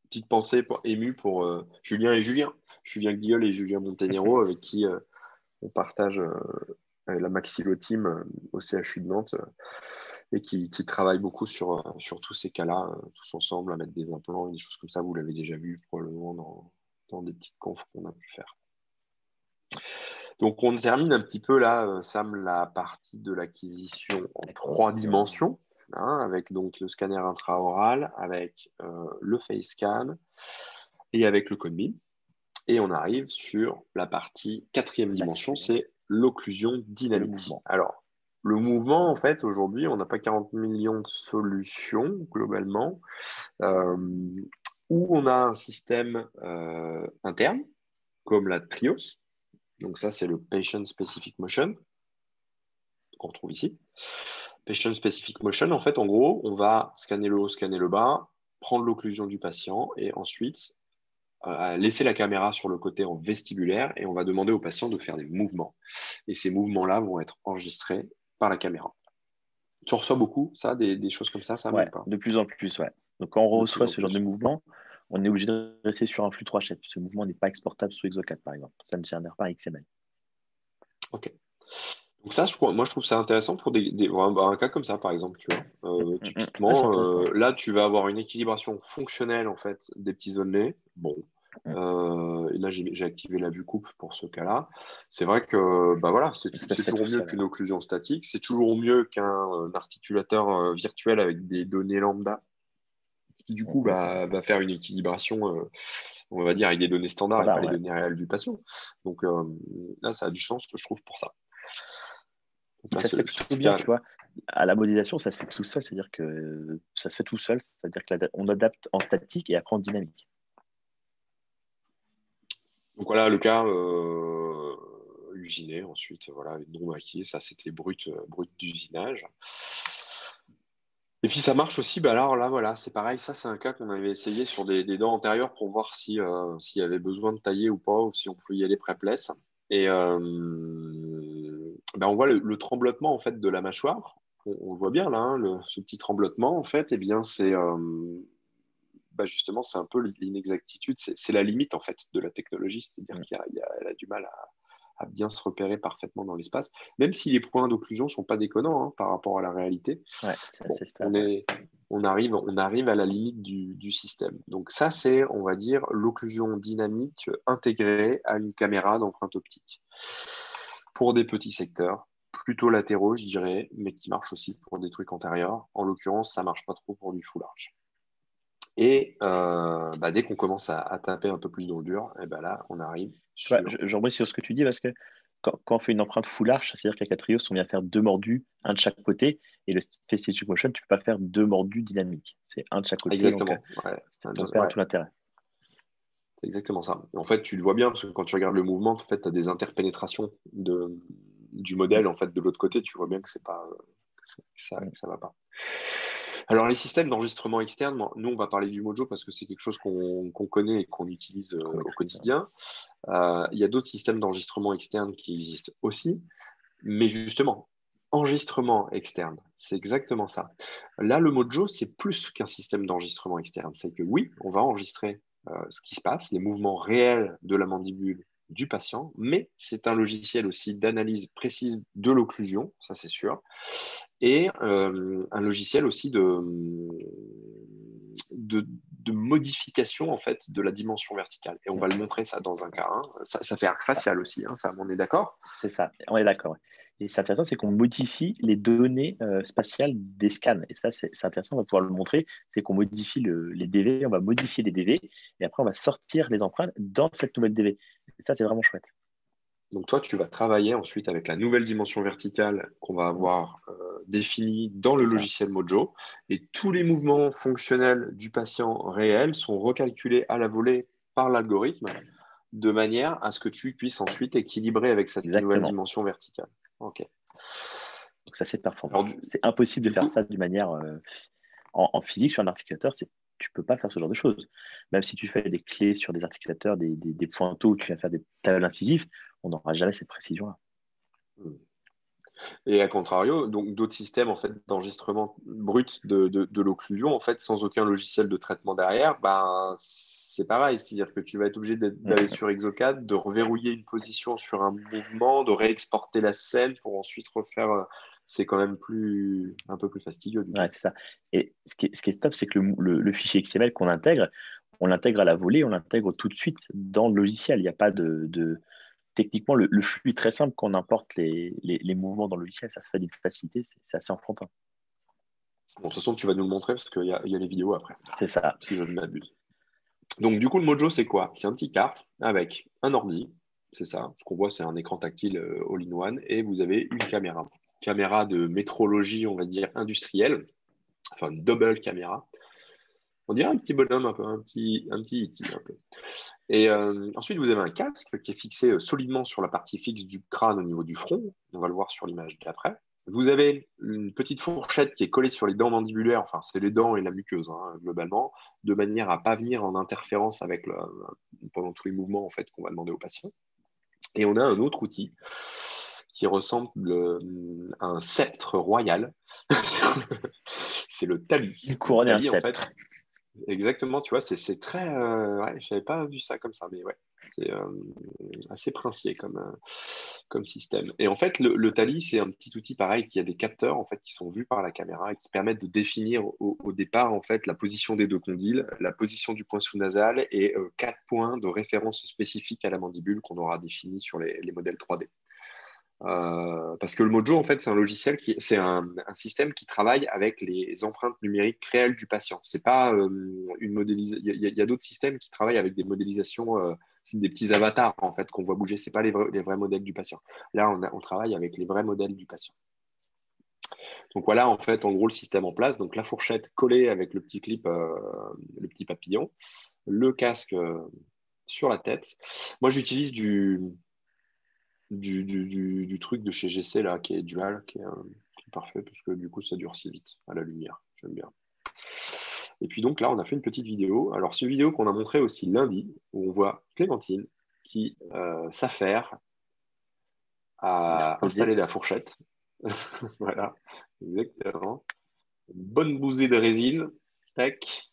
petite pensée émue pour Julien et Julien. Julien Guillol et Julien Montenero, avec qui on partage la Maxillo Team au CHU de Nantes et qui travaillent beaucoup sur tous ces cas-là, tous ensemble, à mettre des implants et des choses comme ça. Vous l'avez déjà vu probablement dans des petites confs qu'on a pu faire. Donc, on termine un petit peu là, Sam, la partie de l'acquisition en 3 dimensions, hein, avec donc le scanner intraoral, avec le face scan et avec le code BIM. Et on arrive sur la partie 4e dimension, c'est l'occlusion Le dynamique. mouvement. Alors, le mouvement, en fait, aujourd'hui, on n'a pas 40 millions de solutions globalement, euh, où on a un système interne, comme la Trios. Donc ça, c'est le Patient Specific Motion, qu'on retrouve ici. Patient Specific Motion, en fait, en gros, on va scanner le haut, scanner le bas, prendre l'occlusion du patient et ensuite laisser la caméra sur le côté en vestibulaire et on va demander au patient de faire des mouvements. Et ces mouvements-là vont être enregistrés par la caméra. Tu reçois beaucoup, ça, des choses comme ça, Sam, ou Ouais, pas? de plus en plus, ouais. Donc, quand on de plus reçoit en ce genre de plus. mouvement, on est obligé de rester sur un flux 3 chèques. Ce mouvement n'est pas exportable sous Exocad, par exemple. Ça ne génère pas un XML. Ok. Donc ça, moi, je trouve ça intéressant pour un cas comme ça, par exemple, tu vois. Ouais, c'est Typiquement, intéressant. là, tu vas avoir une équilibration fonctionnelle, en fait, des petits onelets. Bon. Mm. Et là, j'ai activé la vue coupe pour ce cas-là. C'est vrai que bah voilà, Ça se c'est fait toujours tout mieux seul. qu'une occlusion statique. C'est toujours mieux qu'un articulateur virtuel avec des données lambda qui, du coup, va faire une équilibration, on va dire, avec des données standards et pas Standard, les ouais. données réelles du patient. Donc là, ça a du sens, je trouve, pour ça. Donc Et là, ça se fait ce plutôt petit bien, cas, tu vois. À la modélisation, ça se fait tout seul, c'est-à-dire que ça se fait tout seul, c'est-à-dire qu'on adapte en statique et après en dynamique. donc voilà, le cas usiné, ensuite, voilà, non maquillé, ça c'était brut d'usinage. Et puis ça marche aussi, bah alors là, voilà, c'est pareil, ça c'est un cas qu'on avait essayé sur des dents antérieures pour voir si, s'il y avait besoin de tailler ou pas, ou si on pouvait y aller prépless. Et bah, on voit le tremblotement en fait de la mâchoire. On le voit bien là, hein, ce petit tremblotement en fait, eh bien c'est bah, justement c'est un peu l'inexactitude, c'est la limite en fait de la technologie, c'est-à-dire Mm. elle a du mal à bien se repérer parfaitement dans l'espace, même si les points d'occlusion sont pas déconnants hein, par rapport à la réalité. Ouais, c'est Bon, assez stable. Ouais. on arrive à la limite du système. Donc ça, c'est, on va dire, l'occlusion dynamique intégrée à une caméra d'empreinte optique. Pour des petits secteurs, plutôt latéraux, je dirais, mais qui marchent aussi pour des trucs antérieurs. En l'occurrence, ça marche pas trop pour du full large. Et bah, dès qu'on commence à taper un peu plus dans le dur, et ben là, on arrive Tu vois, sur... je rebondis sur ce que tu dis parce que quand on fait une empreinte full arch, c'est-à-dire que les 4 trios sont bien faire 2 mordus, un de chaque côté, et le staging motion, tu ne peux pas faire 2 mordus dynamiques. C'est un de chaque côté, donc Exactement, ouais, on perd ouais, tout l'intérêt. c'est exactement ça. En fait, tu le vois bien, parce que quand tu regardes le mouvement, en fait, tu as des interpénétrations du Mm, modèle, en fait, de l'autre côté, tu vois bien que c'est pas, mm. que ça va pas. Alors, les systèmes d'enregistrement externe, nous, on va parler du Mojo parce que c'est quelque chose qu'on connaît et qu'on utilise Qu'on au maîtrise. quotidien. Il y a d'autres systèmes d'enregistrement externe qui existent aussi, mais justement, enregistrement externe, c'est exactement ça. Là, le Mojo, c'est plus qu'un système d'enregistrement externe. C'est que oui, on va enregistrer ce qui se passe, les mouvements réels de la mandibule du patient, mais c'est un logiciel aussi d'analyse précise de l'occlusion, ça c'est sûr, et un logiciel aussi de modification en fait de la dimension verticale. Et on va le montrer ça dans un cas 1. Ça fait arc facial aussi, hein, ça, on est d'accord? C'est ça, on est d'accord. Ouais. Et c'est intéressant, c'est qu'on modifie les données spatiales des scans. Et ça, c'est intéressant, on va pouvoir le montrer. C'est qu'on modifie les DV, on va modifier les DV, et après, on va sortir les empreintes dans cette nouvelle DV. Et ça, c'est vraiment chouette. Donc toi, tu vas travailler ensuite avec la nouvelle dimension verticale qu'on va Mm. avoir définie dans le C'est ça, logiciel Mojo. Et tous les mouvements fonctionnels du patient réel sont recalculés à la volée par l'algorithme de manière à ce que tu puisses ensuite équilibrer avec cette nouvelle exactement. dimension verticale. OK. Donc, ça, c'est performant. Alors, C'est impossible de du faire coup, ça d'une manière en physique sur un articulateur. Tu ne peux pas faire ce genre de choses. Même si tu fais des clés sur des articulateurs, des pointeaux, tu vas faire des tables incisives, on n'aura jamais cette précision-là. et à contrario, donc d'autres systèmes en fait d'enregistrement brut de l'occlusion, en fait, sans aucun logiciel de traitement derrière, ben c'est pareil, c'est-à-dire que tu vas être obligé d'aller Mm. sur Exocad, de reverrouiller une position sur un mouvement, de réexporter la scène pour ensuite refaire. C'est quand même un peu plus fastidieux du Ouais, coup. c'est ça. Et ce qui est top, c'est que le fichier XML qu'on intègre, on l'intègre à la volée, on l'intègre tout de suite dans le logiciel. Il n'y a pas Techniquement, le flux est très simple quand on importe les mouvements dans le logiciel. Ça se fait d'une facilité, c'est assez enfantin. Bon, de toute façon, tu vas nous le montrer parce qu'il y a les vidéos après, C'est ça. si je ne m'abuse. Donc, du coup, le Mojo, c'est quoi? C'est un petit carte avec un ordi, c'est ça. Ce qu'on voit, c'est un écran tactile all-in-one, et vous avez une caméra. Caméra de métrologie, on va dire, industrielle, enfin, une double caméra. On dirait un petit bonhomme, un peu, un petit E.T. un peu. Et ensuite, vous avez un casque qui est fixé solidement sur la partie fixe du crâne au niveau du front. On va le voir sur l'image d'après. Vous avez une petite fourchette qui est collée sur les dents mandibulaires, enfin, c'est les dents et la muqueuse, hein, globalement, de manière à ne pas venir en interférence avec pendant tous les mouvements en fait, qu'on va demander au patient. Et on a un autre outil qui ressemble à un sceptre royal. C'est le tali. Une Le couronne et un tali, en fait, sceptre. Exactement, tu vois, c'est très. Ouais, je n'avais pas vu ça comme ça, mais ouais, c'est assez princier comme système. Et en fait, le Tally, c'est un petit outil pareil qui a des capteurs en fait qui sont vus par la caméra et qui permettent de définir au départ en fait la position des deux condyles, la position du point sous-nasal et 4 points de référence spécifiques à la mandibule qu'on aura définis sur les modèles 3D. Parce que le Mojo, en fait, c'est un logiciel c'est un système qui travaille avec les empreintes numériques réelles du patient. C'est pas une modélisation. Il y a d'autres systèmes qui travaillent avec des modélisations, c'est des petits avatars en fait qu'on voit bouger. C'est pas les vrais modèles du patient. Là, on travaille avec les vrais modèles du patient. Donc voilà, en fait, en gros, le système en place. Donc la fourchette collée avec le petit clip, le petit papillon, le casque sur la tête. Moi, j'utilise du truc de chez GC là, qui est dual, qui est parfait parce que du coup ça dure si vite à la lumière. J'aime bien. Et puis donc là, on a fait une petite vidéo. Alors, c'est une vidéo qu'on a montrée aussi lundi où on voit Clémentine qui s'affaire à installer la fourchette. Voilà, exactement. Une bonne bousée de résine. Tac.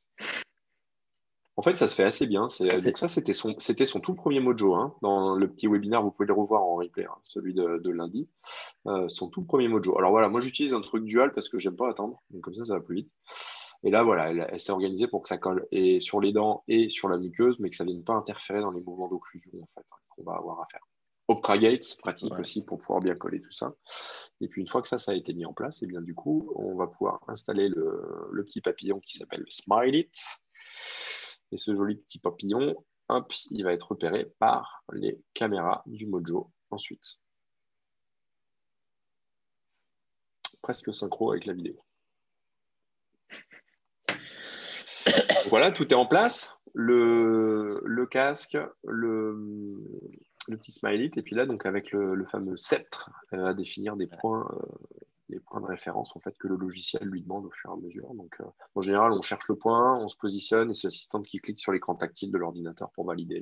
En fait, ça se fait assez bien. Donc ça, c'était son tout premier Mojo. Hein. Dans le petit webinaire, vous pouvez le revoir en replay, hein, celui de lundi. Son tout premier Mojo. Alors voilà, moi j'utilise un truc dual parce que j'aime pas attendre, donc comme ça va plus vite. Et là voilà, elle s'est organisée pour que ça colle et sur les dents et sur la muqueuse, mais que ça ne vienne pas interférer dans les mouvements d'occlusion en fait, hein, qu'on va avoir à faire. Optragate, c'est pratique aussi pour pouvoir bien coller tout ça. Et puis une fois que ça a été mis en place, et bien du coup, on va pouvoir installer le petit papillon qui s'appelle le Smile It. Et ce joli petit papillon, hop, il va être repéré par les caméras du Mojo ensuite. Presque synchro avec la vidéo. Donc voilà, tout est en place. Le casque, le petit smiley, et puis là, donc avec le fameux sceptre, à définir des points de référence en fait, que le logiciel lui demande au fur et à mesure. Donc, en général, on cherche le point, on se positionne, et c'est l'assistante qui clique sur l'écran tactile de l'ordinateur pour valider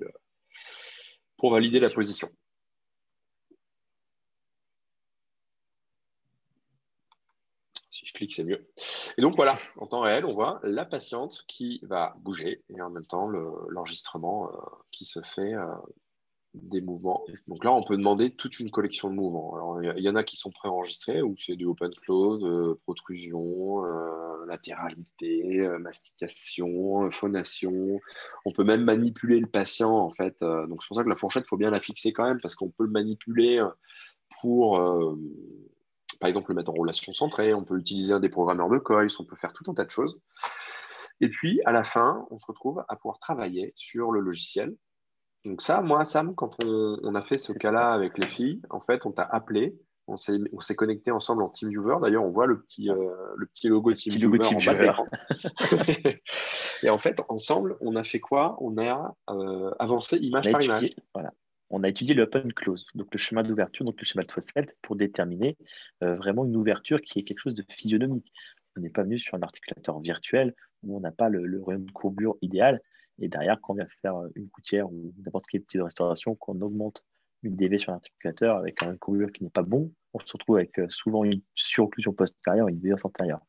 la position. Si je clique, c'est mieux. Et donc voilà, en temps réel, on voit la patiente qui va bouger et en même temps l'enregistrement qui se fait des mouvements. Donc là, on peut demander toute une collection de mouvements. Alors, il y en a qui sont préenregistrés où c'est du open close, protrusion, latéralité, mastication, phonation. On peut même manipuler le patient en fait. Donc c'est pour ça que la fourchette, il faut bien la fixer quand même parce qu'on peut le manipuler pour par exemple, le mettre en relation centrée, on peut utiliser des programmeurs de coils, on peut faire tout un tas de choses. Et puis, à la fin, on se retrouve à pouvoir travailler sur le logiciel. Donc ça, moi, Sam, quand on a fait ce cas-là avec les filles, en fait, on t'a appelé, on s'est connecté ensemble en TeamViewer. D'ailleurs, on voit le petit logo TeamViewer en bas de l'écran. Et en fait, ensemble, on a fait quoi? On a avancé image par image. Voilà. On a étudié l'open close, donc le chemin d'ouverture, donc le schéma de Fosselt, pour déterminer vraiment une ouverture qui est quelque chose de physionomique. On n'est pas venu sur un articulateur virtuel où on n'a pas le rayon de courbure idéal. Et derrière, quand on vient faire une gouttière ou n'importe quel type de restauration, qu'on augmente une DV sur l'articulateur avec un rayon de courbure qui n'est pas bon, on se retrouve avec souvent une surocclusion postérieure et une déviance antérieure.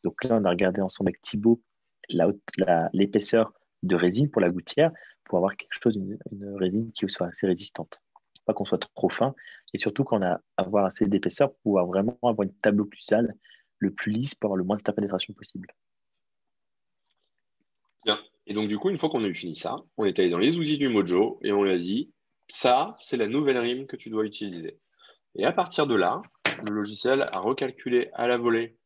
Donc là, on a regardé ensemble avec Thibaut l'épaisseur de résine pour la gouttière pour avoir quelque chose, une résine qui soit assez résistante. Pas qu'on soit trop fin et surtout qu'on a avoir assez d'épaisseur pour pouvoir vraiment avoir une table occlusale le plus lisse pour avoir le moins d'interpénétration possible. Bien. Et donc, du coup, une fois qu'on a eu fini ça, on est allé dans les outils du Mojo et on lui a dit, ça, c'est la nouvelle rime que tu dois utiliser. Et à partir de là, le logiciel a recalculé à la volée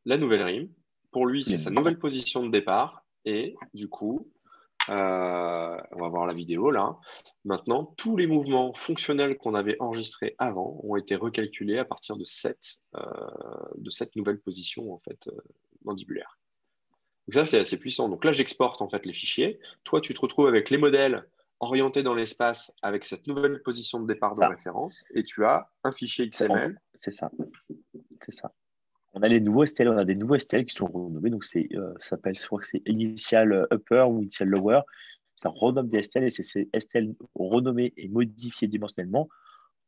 la nouvelle rime. Pour lui, c'est sa nouvelle position de départ. Et du coup, on va voir la vidéo là. Maintenant, tous les mouvements fonctionnels qu'on avait enregistrés avant ont été recalculés à partir de cette nouvelle position en fait, mandibulaire. Donc ça, c'est assez puissant. Donc là, j'exporte en fait les fichiers. Toi, tu te retrouves avec les modèles orientés dans l'espace avec cette nouvelle position de départ de référence et tu as un fichier XML. C'est ça. C'est ça. On a les nouveaux STL, on a des nouveaux STL qui sont renommés. Donc, ça s'appelle, je crois que c'est Initial Upper ou Initial Lower. Ça renomme des STL et c'est ces STL renommés et modifiés dimensionnellement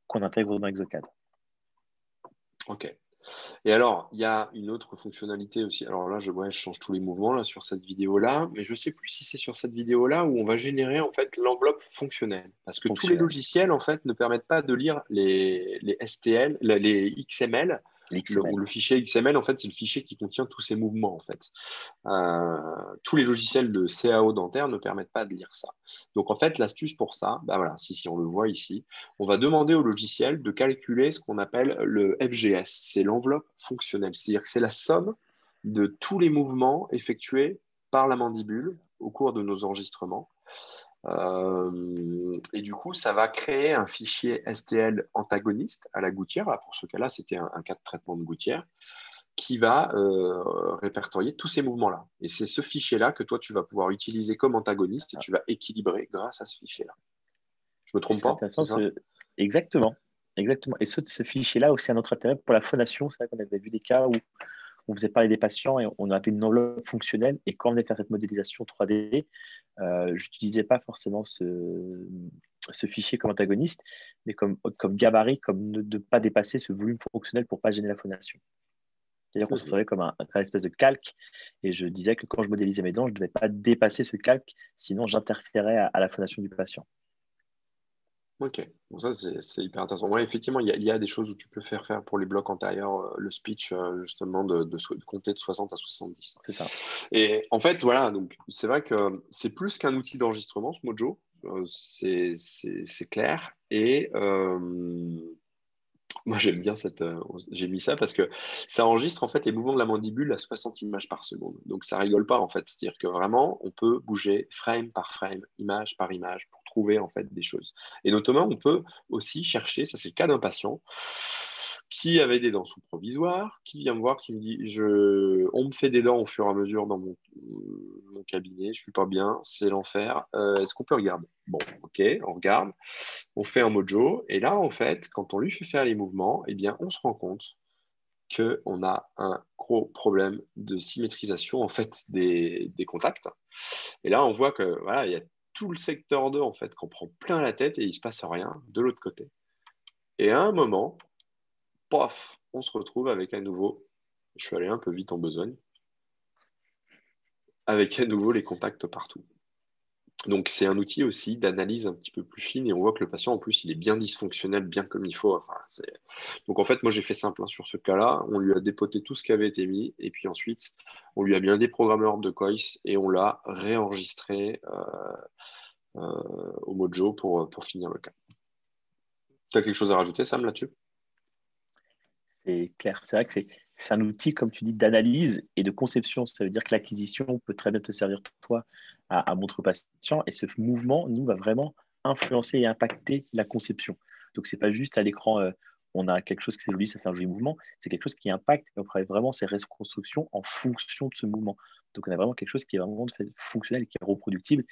qu'on intègre dans Exocad. Ok. Et alors, il y a une autre fonctionnalité aussi. Alors là, je change tous les mouvements là, sur cette vidéo-là, mais je ne sais plus si c'est sur cette vidéo-là où on va générer en fait l'enveloppe fonctionnelle. Parce que tous les Fonctionnel. logiciels en fait ne permettent pas de lire les STL, les XML. Ou XML. le fichier XML, en fait, c'est le fichier qui contient tous ces mouvements, en fait. Tous les logiciels de CAO dentaire ne permettent pas de lire ça. Donc, en fait, l'astuce pour ça, bah voilà, si on le voit ici, on va demander au logiciel de calculer ce qu'on appelle le FGS. C'est l'enveloppe fonctionnelle. C'est-à-dire que c'est la somme de tous les mouvements effectués par la mandibule au cours de nos enregistrements. Et du coup, ça va créer un fichier STL antagoniste à la gouttière. Là, pour ce cas-là, c'était un cas de traitement de gouttière qui va répertorier tous ces mouvements-là. Et c'est ce fichier-là que toi, tu vas pouvoir utiliser comme antagoniste et tu vas équilibrer grâce à ce fichier-là. Je me Et trompe c'est pas, intéressant. c'est ça? Exactement. Exactement. Et ce fichier-là aussi un autre intérêt pour la phonation. C'est vrai qu'on avait vu des cas où on faisait parler des patients et on a appelé une enveloppe fonctionnelle. Et quand on venait faire cette modélisation 3D, je n'utilisais pas forcément ce fichier comme antagoniste, mais comme gabarit, comme ne pas dépasser ce volume fonctionnel pour ne pas gêner la phonation. C'est-à-dire qu'on s'en servait comme un espèce de calque. Et je disais que quand je modélisais mes dents, je ne devais pas dépasser ce calque, sinon j'interférais à la phonation du patient. Ok, bon, ça c'est hyper intéressant. Ouais, effectivement, il y a des choses où tu peux faire pour les blocs antérieurs le speech, justement, de compter de 60 à 70. C'est ça. Et en fait, voilà, donc c'est vrai que c'est plus qu'un outil d'enregistrement, ce Mojo, c'est clair. Et moi, j'aime bien j'ai mis ça parce que ça enregistre en fait les mouvements de la mandibule à 60 images par seconde. Donc ça rigole pas en fait. C'est-à-dire que vraiment, on peut bouger frame par frame, image par image pour trouver en fait des choses. Et notamment, on peut aussi chercher, ça c'est le cas d'un patient qui avait des dents sous provisoire, qui vient me voir, qui me dit on me fait des dents au fur et à mesure dans mon cabinet, je suis pas bien, c'est l'enfer. Est-ce qu'on peut regarder? Bon, ok, on regarde. On fait un mojo, et là, en fait, quand on lui fait faire les mouvements, eh bien, on se rend compte qu'on a un gros problème de symétrisation en fait des contacts. Et là, on voit que voilà, il y a tout le secteur 2 en fait qu'on prend plein la tête et il se passe rien de l'autre côté. Et à un moment, paf, on se retrouve avec à nouveau, je suis allé un peu vite en besogne, avec à nouveau les contacts partout. Donc, c'est un outil aussi d'analyse un petit peu plus fine et on voit que le patient, en plus, il est bien dysfonctionnel, bien comme il faut. Enfin, donc, en fait, moi, j'ai fait simple hein, sur ce cas-là. On lui a dépoté tout ce qui avait été mis et puis ensuite, on lui a mis un déprogrammeur de Cois et on l'a réenregistré au Mojo pour finir le cas. Tu as quelque chose à rajouter, Sam, là-dessus? C'est clair. C'est vrai que c'est un outil, comme tu dis, d'analyse et de conception. Ça veut dire que l'acquisition peut très bien te servir toi à montrer au patient. Et ce mouvement, nous, va vraiment influencer et impacter la conception. Donc, c'est pas juste à l'écran, on a quelque chose qui s'est joli, ça fait un joli mouvement. C'est quelque chose qui impacte et on ferait vraiment ces reconstructions en fonction de ce mouvement. Donc, on a vraiment quelque chose qui est vraiment fonctionnel et qui est reproductible.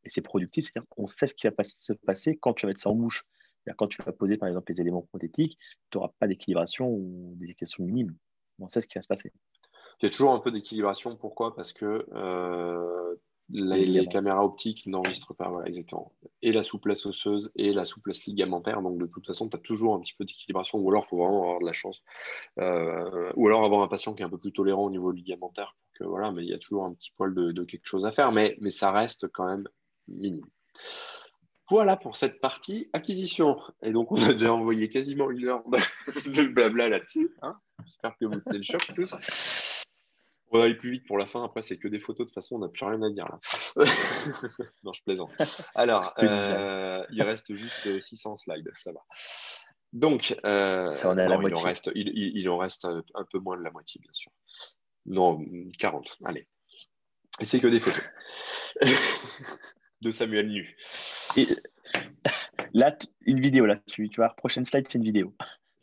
Et c'est productif, c'est-à-dire qu'on sait ce qui va se passer quand tu vas mettre ça en bouche. Quand tu vas poser par exemple les éléments prothétiques, tu n'auras pas d'équilibration ou des équilibrations minimes. On sait ce qui va se passer. Il y a toujours un peu d'équilibration. Pourquoi? Parce que Les les ligaments. caméras optiques n'enregistrent pas, voilà, exactement. Et la souplesse osseuse et la souplesse ligamentaire. Donc, de toute façon, tu as toujours un petit peu d'équilibration. Ou alors, il faut vraiment avoir de la chance. Ou alors avoir un patient qui est un peu plus tolérant au niveau ligamentaire. Voilà, mais il y a toujours un petit poil de quelque chose à faire. Mais ça reste quand même minime. Voilà pour cette partie acquisition. Et donc, on a déjà envoyé quasiment 1 heure de blabla là-dessus. Hein. J'espère que vous tenez le choc tous. On va aller plus vite pour la fin. Après, c'est que des photos. De toute façon, on n'a plus rien à dire là. Non, je plaisante. Alors, Le design. il reste juste 600 slides. Ça va. Donc, Ça en est à la non, moitié. il en reste un peu moins de la moitié, bien sûr. Non, 40. Allez. Et c'est que des photos de Samuel nu. Et là, une vidéo là. Tu vois, prochaine slide, c'est une vidéo.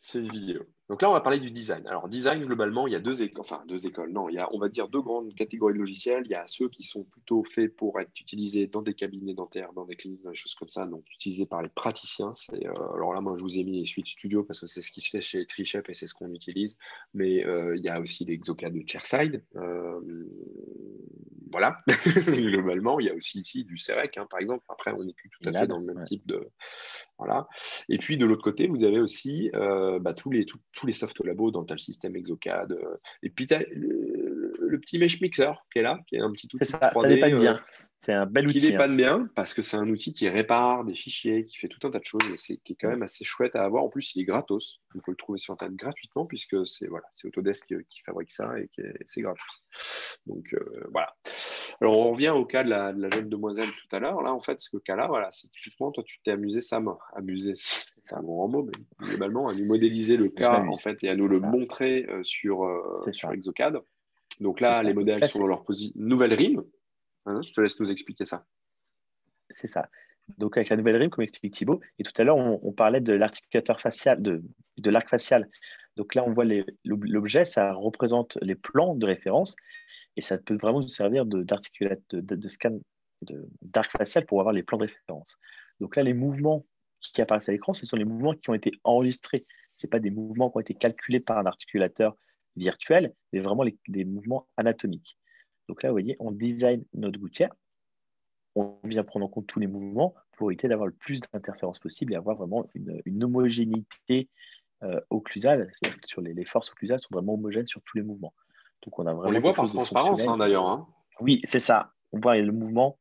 C'est une vidéo. Donc là, on va parler du design. Alors, design, globalement, il y a deux écoles. Enfin, deux écoles. Non, il y a, on va dire, deux grandes catégories de logiciels. Il y a ceux qui sont plutôt faits pour être utilisés dans des cabinets dentaires, dans des cliniques, dans des choses comme ça, donc utilisés par les praticiens. Alors là, moi, je vous ai mis les Suite Studio parce que c'est ce qui se fait chez Trishep et c'est ce qu'on utilise. Mais il y a aussi les Xoca de Chairside. Voilà. Globalement, il y a aussi ici du CEREC, hein, par exemple. Après, on n'est plus tout à fait dans INAD, le même ouais. type de... Voilà. Et puis de l'autre côté, vous avez aussi tous les soft labos, dans le système Exocad. Et puis, tu as le petit Mesh Mixer qui est là, qui est un petit C'est outil de ça, ça 3D dépanne bien. C'est un bel qui outil, hein. dépanne bien parce que c'est un outil qui répare des fichiers, qui fait tout un tas de choses et qui est quand même assez chouette à avoir. En plus, il est gratos. On peut le trouver sur Internet gratuitement puisque c'est Autodesk qui fabrique ça et c'est gratuit. Donc voilà. Alors on revient au cas de la jeune demoiselle tout à l'heure. Là, en fait, ce cas-là, voilà, c'est typiquement, toi, tu t'es amusé, Sam, amusé, c'est un grand mot, mais globalement, à nous modéliser le Je cas, en m'amuse. fait, et à nous C'est le ça. montrer C'est sur ça. Exocad. Donc C'est là, ça. les Donc modèles là, sont dans leur nouvelle rime. Hein, je te laisse nous expliquer ça. c'est ça. Donc, avec la nouvelle rime, comme explique Thibaut, et tout à l'heure, on parlait de l'articulateur facial, de l'arc facial. Donc là, on voit l'objet, ça représente les plans de référence et ça peut vraiment nous servir de scan d'arc facial pour avoir les plans de référence. Donc là, les mouvements qui apparaissent à l'écran, ce sont les mouvements qui ont été enregistrés. Ce pas des mouvements qui ont été calculés par un articulateur virtuel, mais vraiment des mouvements anatomiques. Donc là, vous voyez, on design notre gouttière, on vient prendre en compte tous les mouvements pour éviter d'avoir le plus d'interférences possible et avoir vraiment une homogénéité occlusale. Sur les forces occlusales sont vraiment homogènes sur tous les mouvements. Donc on a On les vraiment voit quelque par chose de transparence, fonctionnel. hein, d'ailleurs. Hein. Oui, c'est ça. On voit le mouvement,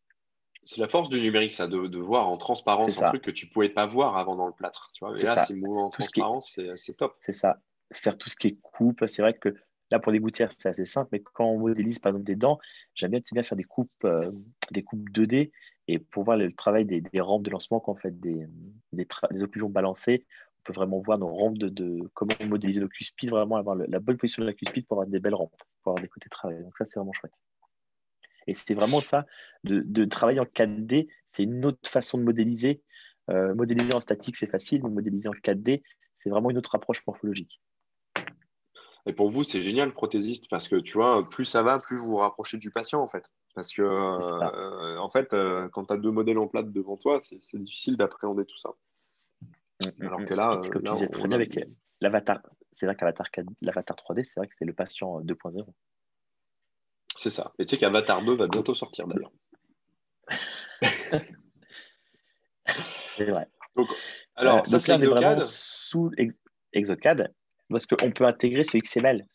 C'est la force du numérique, ça, de voir en c'est transparence un ça. truc que tu ne pouvais pas voir avant dans le plâtre. Tu vois. Et C'est là, ça. c'est mouvement en Tout ce qui est, transparence, c'est top. c'est ça. Faire tout ce qui est coupe. C'est vrai que là, pour des gouttières, c'est assez simple, mais quand on modélise, par exemple, des dents, c'est bien faire des coupes 2D et pour voir le travail des rampes de lancement, quand on fait des occlusions balancées, on peut vraiment voir nos rampes comment modéliser le cuspide, vraiment avoir la bonne position de la cuspide pour avoir des belles rampes, pour avoir des côtés travaillés. Donc ça, c'est vraiment chouette. Et c'est vraiment ça, de travailler en 4D, c'est une autre façon de modéliser. Modéliser en statique, c'est facile, mais modéliser en 4D, c'est vraiment une autre approche morphologique. Et pour vous, c'est génial, prothésiste, parce que tu vois, plus ça va, plus vous vous rapprochez du patient, en fait. Parce que, C'est ça. en fait, quand tu as deux modèles en plate devant toi, c'est difficile d'appréhender tout ça. Alors que là, Et c'est comme tu disais très on bien a. avec l'avatar. C'est vrai l'avatar 3D, c'est vrai que c'est le patient 2.0. C'est ça. Et tu sais qu'Avatar 2 va Donc, bientôt sortir, d'ailleurs. c'est vrai. Donc, alors, ça, Donc c'est là, on est vraiment Exocad. sous Exocad parce qu'on peut intégrer ce XML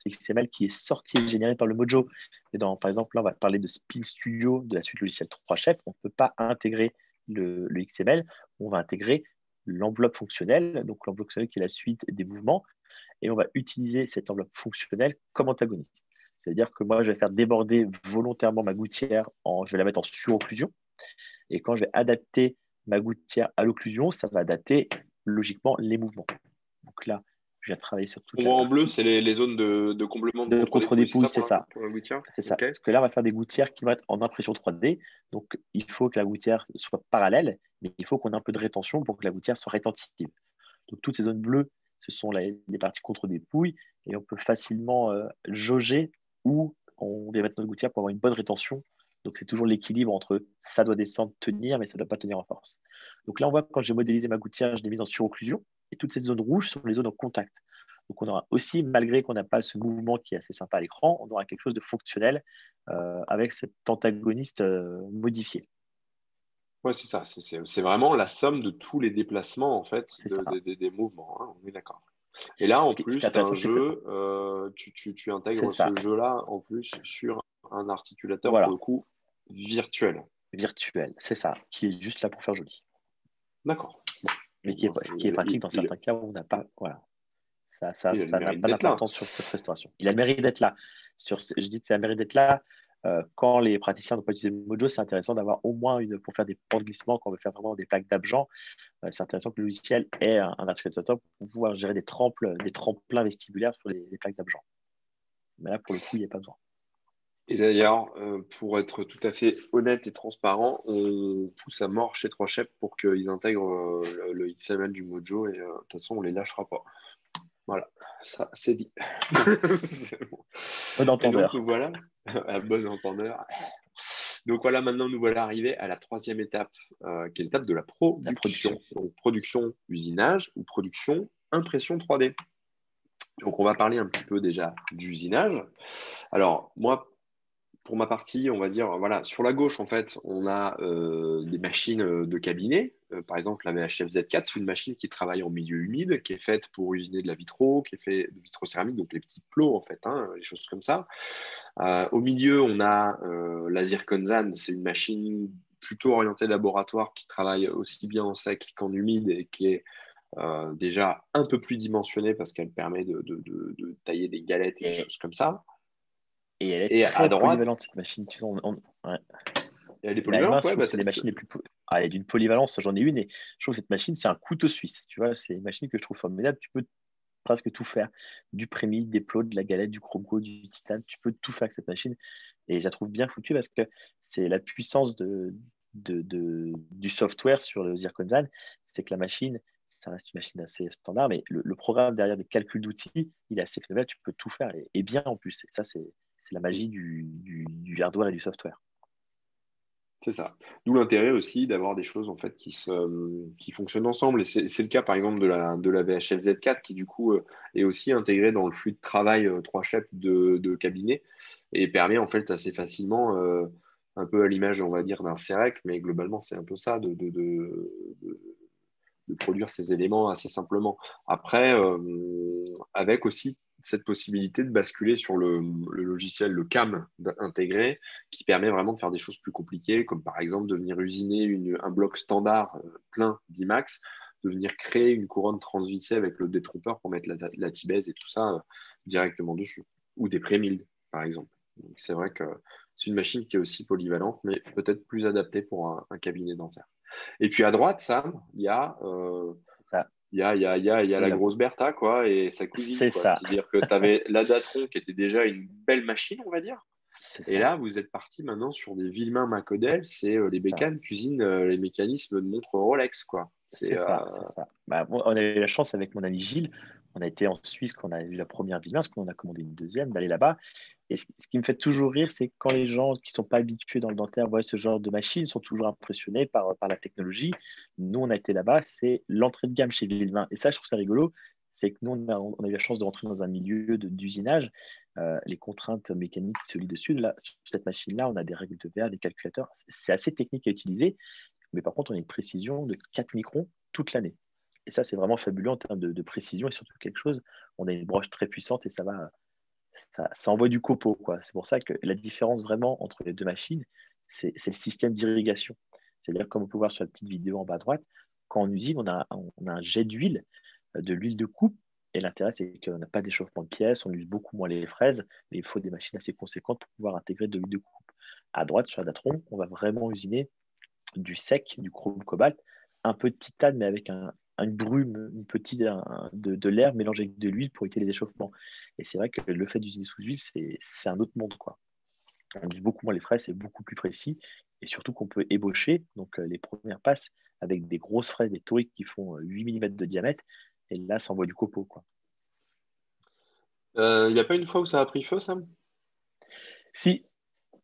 qui est sorti et généré par le Mojo. Par exemple, là, on va parler de Spin Studio de la suite logicielle 3Chef. On ne peut pas intégrer le XML. On va intégrer l'enveloppe fonctionnelle, donc l'enveloppe fonctionnelle qui est la suite des mouvements, et on va utiliser cette enveloppe fonctionnelle comme antagoniste. C'est-à-dire que moi, je vais faire déborder volontairement ma gouttière, je vais la mettre en surocclusion, et quand je vais adapter ma gouttière à l'occlusion, ça va adapter logiquement les mouvements. Donc là, je vais travailler sur toute On la voit en bleu, partie c'est les zones de comblement de de contre-dépouille, c'est contre-dépouille, ça c'est ça. pour la gouttière? C'est ça. Ok. Parce que là, on va faire des gouttières qui vont être en impression 3D. Donc, il faut que la gouttière soit parallèle, mais il faut qu'on ait un peu de rétention pour que la gouttière soit rétentive. Donc, toutes ces zones bleues, ce sont les parties contre-dépouille et on peut facilement jauger où on vient mettre notre gouttière pour avoir une bonne rétention. Donc, c'est toujours l'équilibre entre ça doit descendre, tenir, mais ça ne doit pas tenir en force. Donc là, on voit que quand j'ai modélisé ma gouttière, je l'ai mise en surocclusion et toutes ces zones rouges sont les zones en contact. Donc, on aura aussi, malgré qu'on n'a pas ce mouvement qui est assez sympa à l'écran, on aura quelque chose de fonctionnel avec cet antagoniste modifié. Ouais, c'est ça. C'est vraiment la somme de tous les déplacements, en fait, C'est ça. des mouvements. Hein, on est d'accord. Et là, en Ce qui est plus, tu as un intéressant, c'est que jeu, tu c'est intègres ça. ce jeu-là, en plus, sur un articulateur, pour Voilà, le coup, virtuel. virtuel, c'est ça, qui est juste là pour faire joli. D'accord. Mais Bon, qui est pratique dans certains cas où on n'a pas. Voilà. il a le Ça n'a mérite pas d'être là. d'importance sur cette restauration. Il a le mérite d'être là. Je dis que c'est le mérite d'être là. Quand les praticiens n'ont pas utilisé Mojo, c'est intéressant d'avoir au moins pour faire des pans de glissement, quand on veut faire vraiment des plaques d'argent. C'est intéressant que le logiciel ait un articulateur pour pouvoir gérer des tremplins vestibulaires sur les plaques d'argent. Mais là, pour le coup, il n'y a pas besoin. Et d'ailleurs, pour être tout à fait honnête et transparent, on pousse à mort chez 3Chef pour qu'ils intègrent le XML du Mojo et de toute façon, on ne les lâchera pas. Voilà, ça, c'est dit. C'est bon. Bon Et donc, nous entendeur. voilà, à bon entendeur. Donc voilà, maintenant, nous voilà arrivés à la troisième étape, qui est l'étape de la La production. production. Donc, production usinage ou production impression 3D. Donc, on va parler un petit peu déjà d'usinage. Alors, moi, pour ma partie, on va dire, voilà, sur la gauche, en fait, on a des machines de cabinet par exemple, la VHF Z4, c'est une machine qui travaille en milieu humide, qui est faite pour usiner de la vitro, qui est faite de vitrocéramique, donc les petits plots, en fait, hein, les choses comme ça. Au milieu, on a la Zirconzan, c'est une machine plutôt orientée laboratoire qui travaille aussi bien en sec qu'en humide et qui est déjà un peu plus dimensionnée parce qu'elle permet de tailler des galettes et des Et, choses comme ça. et elle est Et à très droite, polyvalente, cette machine. Tu sais, ouais. elle est La M1, polyvalente, je ouais, trouve bah, que c'est les machines les plus. Ah, elle est d'une polyvalence, j'en ai une et je trouve que cette machine, c'est un couteau suisse. Tu vois, c'est une machine que je trouve formidable. Tu peux presque tout faire. Du prémisse, des plots, de la galette, du croco, du titane. Tu peux tout faire avec cette machine. Et je la trouve bien foutue parce que c'est la puissance du software sur le Zirconzan. C'est que la machine, ça reste une machine assez standard, mais le programme derrière des calculs d'outils, il est assez faible. Tu peux tout faire et bien en plus. Et ça, c'est la magie du hardware et du software. c'est ça. D'où l'intérêt aussi d'avoir des choses en fait qui fonctionnent ensemble. Et c'est le cas par exemple de la VHF Z4 qui du coup est aussi intégrée dans le flux de travail 3 chefs de cabinet et permet en fait assez facilement, un peu à l'image on va dire d'un CEREC, mais globalement c'est un peu ça, de produire ces éléments assez simplement. Après, avec aussi cette possibilité de basculer sur le logiciel, le CAM intégré, qui permet vraiment de faire des choses plus compliquées, comme par exemple de venir usiner un bloc standard plein d'IMAX, de venir créer une couronne transvissée avec le détrompeur pour mettre la Tibèse et tout ça directement dessus, ou des pré-mildes, par exemple. Donc c'est vrai que c'est une machine qui est aussi polyvalente, mais peut-être plus adaptée pour un cabinet dentaire. Et puis à droite, Sam, Ça, il y a la la- grosse Bertha, quoi, et sa cousine, c'est quoi. ça. C'est-à-dire que tu avais la Datron qui était déjà une belle machine, on va dire. C'est Et ça. là, vous êtes parti maintenant sur des Villemain Macodel, c'est les C'est ça. bécanes cuisinent les mécanismes de montre Rolex, quoi. C'est C'est ça, c'est ça. Bah, on a eu la chance avec mon ami Gilles, on a été en Suisse, qu'on a vu la première Villa, parce qu'on a commandé une deuxième, d'aller là-bas. Et ce qui me fait toujours rire, c'est quand les gens qui ne sont pas habitués dans le dentaire voient ce genre de machine, sont toujours impressionnés par la technologie. Nous, on a été là-bas, c'est l'entrée de gamme chez Villevin. Et ça, je trouve ça rigolo, c'est que nous, on a eu la chance de rentrer dans un milieu d'usinage. Les contraintes mécaniques qui se lient dessus, là, sur cette machine-là, on a des règles de verre, des calculateurs. C'est assez technique à utiliser. Mais par contre, on a une précision de 4 microns toute l'année. Et ça, c'est vraiment fabuleux en termes de précision et surtout quelque chose. On a une broche très puissante et ça envoie du copeau, quoi. C'est pour ça que la différence vraiment entre les deux machines, c'est le système d'irrigation. C'est-à-dire, comme on peut voir sur la petite vidéo en bas à droite, quand on usine, on a un jet d'huile, de l'huile de coupe. Et l'intérêt, c'est qu'on n'a pas d'échauffement de pièces, on use beaucoup moins les fraises, mais il faut des machines assez conséquentes pour pouvoir intégrer de l'huile de coupe. À droite, sur la Datron, on va vraiment usiner du sec, du chrome cobalt, un peu de titane, mais avec une brume, une petite de l'air mélangé avec de l'huile pour éviter les échauffements. Et c'est vrai que le fait d'usiner sous huile, c'est un autre monde, quoi. On use beaucoup moins les fraises, c'est beaucoup plus précis. Et surtout qu'on peut ébaucher, donc les premières passes, avec des grosses fraises, des toriques qui font 8 mm de diamètre. Et là, ça envoie du copeau, quoi. il n'y a pas une fois où ça a pris feu, Sam? Si,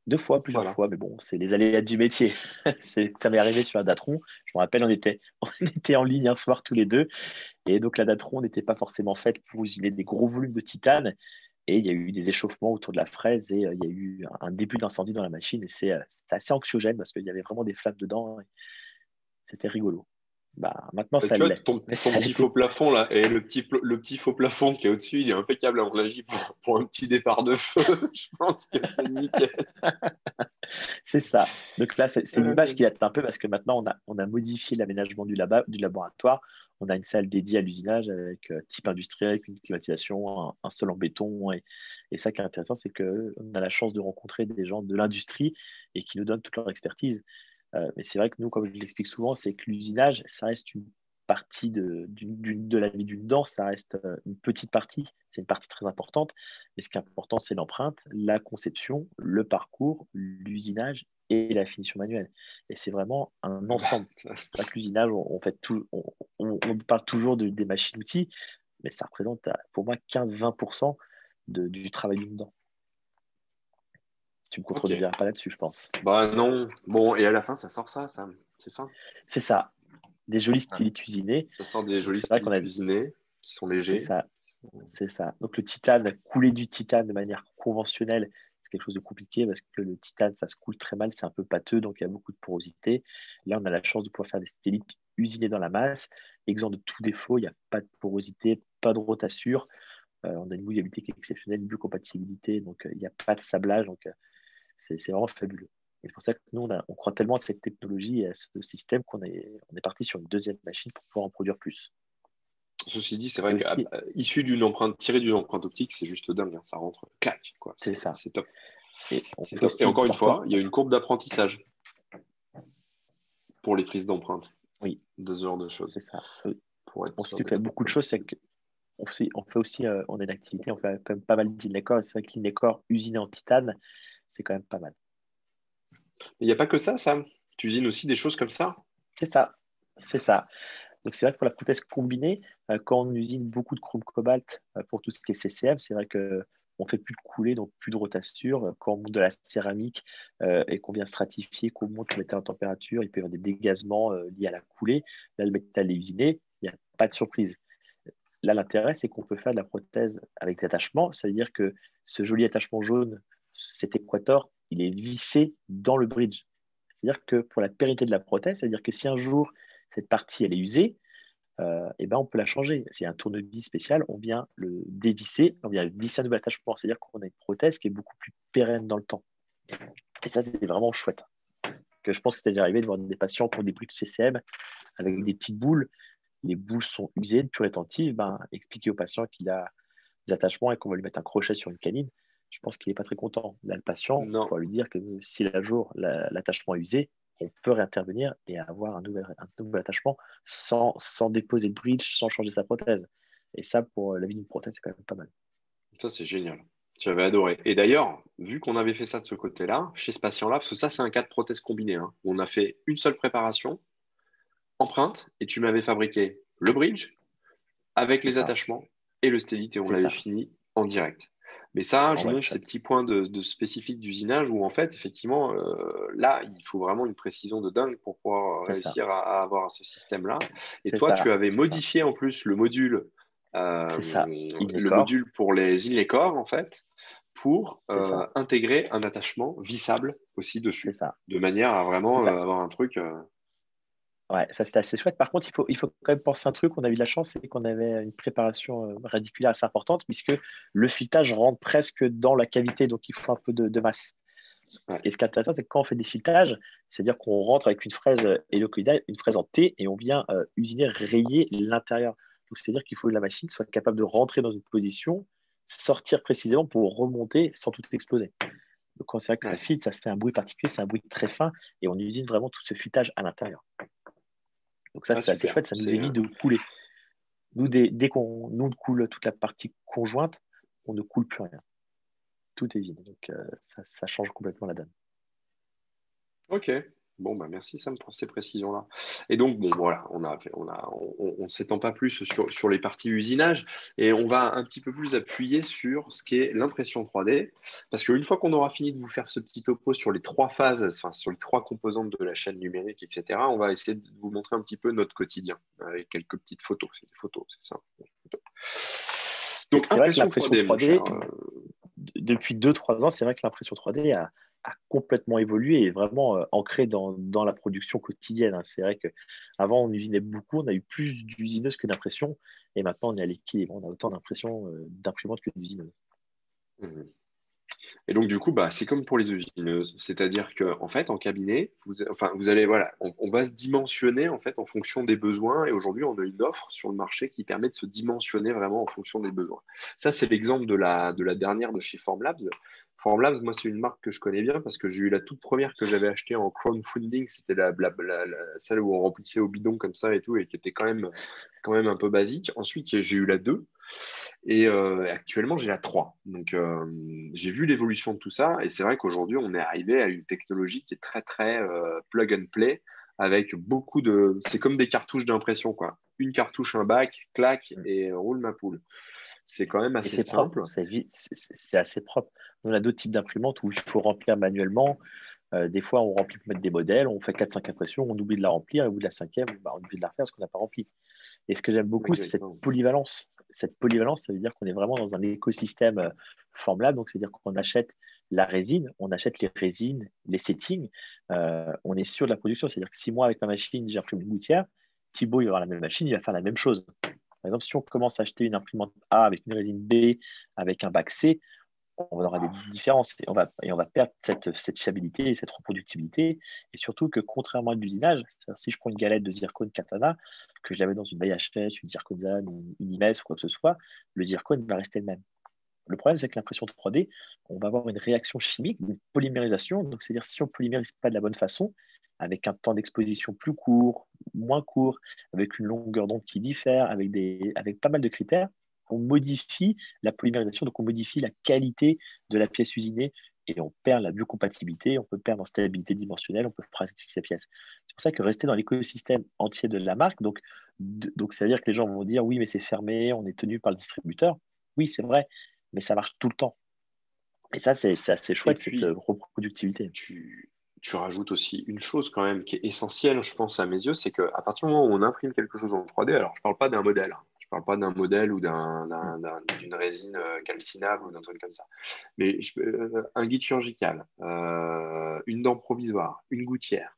deux fois, plusieurs Voilà. fois, mais bon, c'est les aléas du métier. Ça m'est arrivé sur un Datron. Je me rappelle, on était en ligne un soir tous les deux. Et donc la Datron n'était pas forcément faite pour usiner des gros volumes de titane. Et il y a eu des échauffements autour de la fraise et il y a eu un début d'incendie dans la machine. Et c'est assez anxiogène parce qu'il y avait vraiment des flammes dedans. Et c'était rigolo. Bah, maintenant, Bah, ça tu vois, l'est. ton, Mais ton ça petit faux l'était. plafond là, et le petit faux plafond qui est au-dessus, il est impeccable à mon avis pour un petit départ de feu. Je pense que c'est nickel. C'est ça. Donc là, c'est l'image qui Euh, date un peu parce que maintenant, on a modifié l'aménagement du laboratoire. On a une salle dédiée à l'usinage avec type industriel, avec une climatisation, un sol en béton. Et ça qui est intéressant, c'est qu'on a la chance de rencontrer des gens de l'industrie et qui nous donnent toute leur expertise. Mais c'est vrai que nous, comme je l'explique souvent, c'est que l'usinage, ça reste une partie de la vie d'une dent, ça reste une petite partie, c'est une partie très importante. Mais ce qui est important, c'est l'empreinte, la conception, le parcours, l'usinage et la finition manuelle. Et c'est vraiment un ensemble. C'est vrai que l'usinage, on fait tout, on parle toujours des machines-outils, mais ça représente pour moi 15-20% du travail d'une dent. Tu me ok. contrediras pas là-dessus, je pense. Bah non. Bon, et à la fin, ça sort ça, Sam. C'est ça? C'est ça, des jolis Ah. styles cuisinés. Ça sort des Donc jolis c'est vrai qu'on styles a, cuisinés qui sont c'est légers. ça, c'est ça. Donc le titane, couler du titane de manière conventionnelle, c'est quelque chose de compliqué parce que le titane, ça se coule très mal, c'est un peu pâteux, donc il y a beaucoup de porosité. Là, on a la chance de pouvoir faire des stylites usiné dans la masse, exempt de tout défaut, il n'y a pas de porosité, pas de rotassure. On a une mouillabilité qui est exceptionnelle, une biocompatibilité, donc il n'y a pas de sablage, donc c'est vraiment fabuleux. Et c'est pour ça que nous, on croit tellement à cette technologie et à ce système on est parti sur une deuxième machine pour pouvoir en produire plus. Ceci dit, c'est Et vrai aussi, qu'issu d'une empreinte, tiré d'une empreinte optique, c'est juste dingue, hein. Ça rentre, clac, quoi. c'est ça. C'est top. Et on C'est fait top. Et aussi encore une parfois, fois, il y a une courbe d'apprentissage pour les prises d'empreintes, oui, de ce genre de choses, c'est ça. pour être On sûr sait fait d'être beaucoup de cool. choses, c'est que on fait aussi, on a une activité, on fait quand même pas mal d'inlacore. C'est vrai que l'inlacore usiné en titane, c'est quand même pas mal. Mais il n'y a pas que ça, Sam. Tu usines aussi des choses comme ça? C'est ça, c'est ça. Donc c'est vrai que pour la prothèse combinée, quand on usine beaucoup de chrome cobalt pour tout ce qui est CCM, c'est vrai que on fait plus de coulée, donc plus de rotassure. Quand on monte de la céramique et qu'on vient stratifier, qu'on monte le métal en température, il peut y avoir des dégazements liés à la coulée. Là, le métal est usiné, il n'y a pas de surprise. Là, l'intérêt, c'est qu'on peut faire de la prothèse avec des attachements. Ça veut dire que ce joli attachement jaune, cet équateur, il est vissé dans le bridge. C'est-à-dire que pour la pérennité de la prothèse, c'est-à-dire que si un jour cette partie elle est usée, eh ben on peut la changer. S'il y a un tournevis spécial, on vient le dévisser, on vient visser un nouvel attachement. C'est-à-dire qu'on a une prothèse qui est beaucoup plus pérenne dans le temps. Et ça, c'est vraiment chouette. Que je pense que c'est déjà arrivé de voir des patients qui ont des bridges CCM avec des petites boules. Les boules sont usées, de pure rétentive. Ben, expliquer au patient qu'il a des attachements et qu'on va lui mettre un crochet sur une canine, je pense qu'il n'est pas très content. Là, le patient, il Non. faut lui dire que si un jour l'attachement est usé, on peut réintervenir et avoir un nouvel attachement sans déposer de bridge, sans changer sa prothèse. Et ça, pour la vie d'une prothèse, c'est quand même pas mal. Ça, c'est génial. J'avais adoré. Et d'ailleurs, vu qu'on avait fait ça de ce côté-là, chez ce patient-là, parce que ça, c'est un cas de prothèse combinée, hein, où on a fait une seule préparation, empreinte, et tu m'avais fabriqué le bridge avec C'est les ça, attachements et le stélit, et on c'est l'avait ça, fini en direct. Mais ça, en je one montre ces shot. petits points de spécifique d'usinage où, en fait, effectivement, là, il faut vraiment une précision de dingue pour pouvoir C'est ça, réussir à avoir ce système-là. Et c'est toi, tu ça, avais c'est ça, modifié en plus c'est ça. le Inecor, module pour les in-les-corps, en fait, pour c'est ça, intégrer un attachement vissable aussi c'est dessus, ça, de manière à c'est vraiment ça. avoir un truc. Ouais, ça c'était assez chouette. Par contre, il faut quand même penser un truc. On a eu de la chance, c'est qu'on avait une préparation radiculaire assez importante, puisque le filetage rentre presque dans la cavité, donc il faut un peu de masse. Ouais. Et ce qui est intéressant, c'est que quand on fait des filetages, c'est-à-dire qu'on rentre avec une fraise héliocoïdale, une fraise en T, et on vient usiner, rayer l'intérieur. Donc c'est-à-dire qu'il faut que la machine soit capable de rentrer dans une position, sortir précisément pour remonter sans tout exploser. Donc quand c'est vrai que ça Ouais. filtre, ça se fait un bruit particulier, c'est un bruit très fin, et on usine vraiment tout ce filetage à l'intérieur. Donc ça, Ah, c'est assez super. chouette, ça nous évite de couler. Nous, dès qu'on nous coule toute la partie conjointe, on ne coule plus rien. Tout est vide. Donc ça change complètement la donne. Ok. Bon, bah merci Sam pour ces précisions-là. Et donc, bon, voilà, on ne s'étend pas plus sur les parties usinage et on va un petit peu plus appuyer sur ce qui est l'impression 3D. Parce qu'une fois qu'on aura fini de vous faire ce petit topo sur les trois phases, enfin, sur les trois composantes de la chaîne numérique, etc., on va essayer de vous montrer un petit peu notre quotidien avec quelques petites photos. C'est des photos, c'est ça. Donc, C'est vrai que impression l'impression 3D, mon cher. 3D, depuis 2-3 ans, c'est vrai que l'impression 3D a complètement évolué et est vraiment ancrée dans la production quotidienne, hein. C'est vrai qu'avant, on usinait beaucoup, on a eu plus d'usineuses que d'impressions, et maintenant, on est à l'équilibre. On a autant d'imprimantes que d'usineuses. Mhm. Et donc, du coup, bah, c'est comme pour les usineuses. C'est-à-dire qu'en fait, en cabinet, vous allez, voilà, on va se dimensionner en fait en fonction des besoins. Et aujourd'hui, on a une offre sur le marché qui permet de se dimensionner vraiment en fonction des besoins. Ça, c'est l'exemple de la dernière de chez Formlabs. Formlabs, moi, c'est une marque que je connais bien parce que j'ai eu la toute première que j'avais achetée en crowdfunding. C'était celle où on remplissait au bidon comme ça et tout, et qui était quand même un peu basique. Ensuite, j'ai eu la 2. Et actuellement, j'ai la 3. Donc, j'ai vu l'évolution de tout ça. Et c'est vrai qu'aujourd'hui, on est arrivé à une technologie qui est très, très plug and play avec beaucoup de. C'est comme des cartouches d'impression, quoi. Une cartouche, un bac, clac, et roule ma poule. C'est quand même Et assez c'est propre, simple. c'est assez propre. On a d'autres types d'imprimantes où il faut remplir manuellement. Des fois, on remplit pour mettre des modèles, on fait 4-5 impressions, on oublie de la remplir, et au bout de la cinquième, bah, on oublie de la refaire parce qu'on n'a pas rempli. Et ce que j'aime beaucoup, c'est cette Exactement. polyvalence. Cette polyvalence, ça veut dire qu'on est vraiment dans un écosystème formidable. Donc, c'est-à-dire qu'on achète la résine, on achète les résines, les settings, on est sûr de la production. C'est-à-dire que si moi, avec ma machine, j'imprime une gouttière, Thibaut, il va avoir la même machine, il va faire la même chose. Par exemple, si on commence à acheter une imprimante A avec une résine B, avec un bac C, on aura des différences et on va perdre cette fiabilité et cette reproductibilité. Et surtout que contrairement à l'usinage, si je prends une galette de zircone katana, que je la mets dans une VHS, une zirconzane, une Imes ou quoi que ce soit, le zircone va rester le même. Le problème, c'est que l'impression 3D, on va avoir une réaction chimique, une polymérisation. Donc, c'est-à-dire si on ne polymérise pas de la bonne façon, avec un temps d'exposition plus court, moins court, avec une longueur d'onde qui diffère, avec pas mal de critères, on modifie la polymérisation, donc on modifie la qualité de la pièce usinée et on perd la biocompatibilité, on peut perdre en stabilité dimensionnelle, on peut fragiliser la pièce. C'est pour ça que rester dans l'écosystème entier de la marque, donc c'est-à-dire que les gens vont dire oui, mais c'est fermé, on est tenu par le distributeur. Oui, c'est vrai, mais ça marche tout le temps. Et ça, c'est assez Et chouette, cette puis, reproductivité. tu rajoutes aussi une chose quand même qui est essentielle, je pense, à mes yeux, c'est qu'à partir du moment où on imprime quelque chose en 3D, alors je ne parle pas d'un modèle, hein. Je ne parle pas d'un modèle ou d'une résine calcinable ou d'un truc comme ça. Mais un guide chirurgical, une dent provisoire, une gouttière,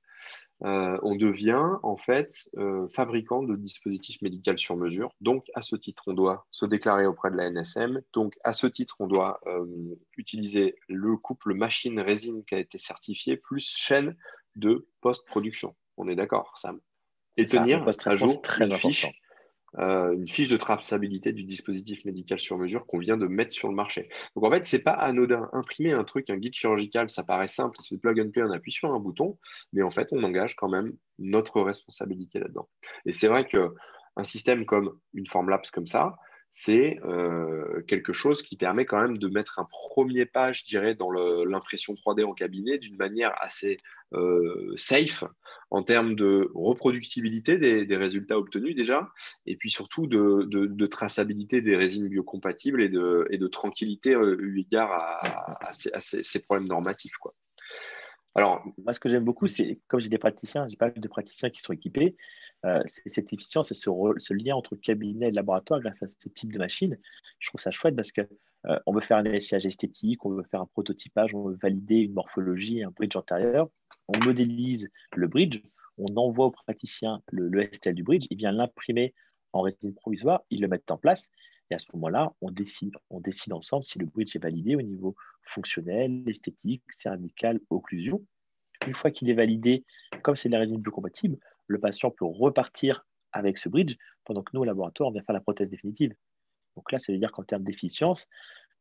on devient en fait fabricant de dispositifs médicaux sur mesure. Donc, à ce titre, on doit se déclarer auprès de la NSM. Donc, à ce titre, on doit utiliser le couple machine-résine qui a été certifié, plus chaîne de post-production. On est d'accord, Sam? Et C'est ça, le tenir à post-traitement, c'est jour très important. une fiche de traçabilité du dispositif médical sur mesure qu'on vient de mettre sur le marché. Donc en fait, c'est pas anodin. Imprimer un truc, un guide chirurgical, ça paraît simple, ça se fait plug and play, on appuie sur un bouton, mais en fait, on engage quand même notre responsabilité là-dedans. Et c'est vrai que un système comme une Formlabs comme ça, c'est quelque chose qui permet quand même de mettre un premier pas, je dirais, dans l'impression 3D en cabinet d'une manière assez safe en termes de reproductibilité des résultats obtenus déjà, et puis surtout de traçabilité des résines biocompatibles et de tranquillité eu égard ces problèmes normatifs, quoi. Alors, Moi, ce que j'aime beaucoup, c'est comme j'ai des praticiens, j'ai pas mal de praticiens qui sont équipés, c'est cette efficience et ce lien entre cabinet et laboratoire grâce à ce type de machine. Je trouve ça chouette parce que on veut faire un essayage esthétique, on veut faire un prototypage, on veut valider une morphologie, un bridge antérieur. On modélise le bridge, on envoie au praticien le STL du bridge, il vient l'imprimer en résine provisoire, il le met en place. Et à ce moment-là, on décide ensemble si le bridge est validé au niveau fonctionnel, esthétique, cervical, occlusion. Une fois qu'il est validé, comme c'est de la résine biocompatible, le patient peut repartir avec ce bridge pendant que nous, au laboratoire, on vient faire la prothèse définitive. Donc là, ça veut dire qu'en termes d'efficience,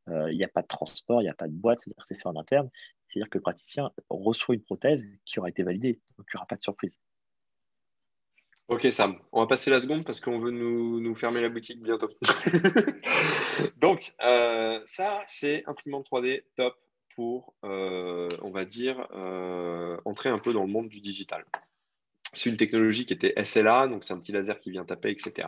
il n'y a pas de transport, il n'y a pas de boîte, c'est-à-dire que c'est fait en interne. C'est-à-dire que le praticien reçoit une prothèse qui aura été validée, donc il n'y aura pas de surprise. ok Sam, on va passer la seconde parce qu'on veut nous fermer la boutique bientôt. Donc, ça, c'est imprimante 3D top pour, on va dire, entrer un peu dans le monde du digital. C'est une technologie qui était SLA, donc c'est un petit laser qui vient taper, etc.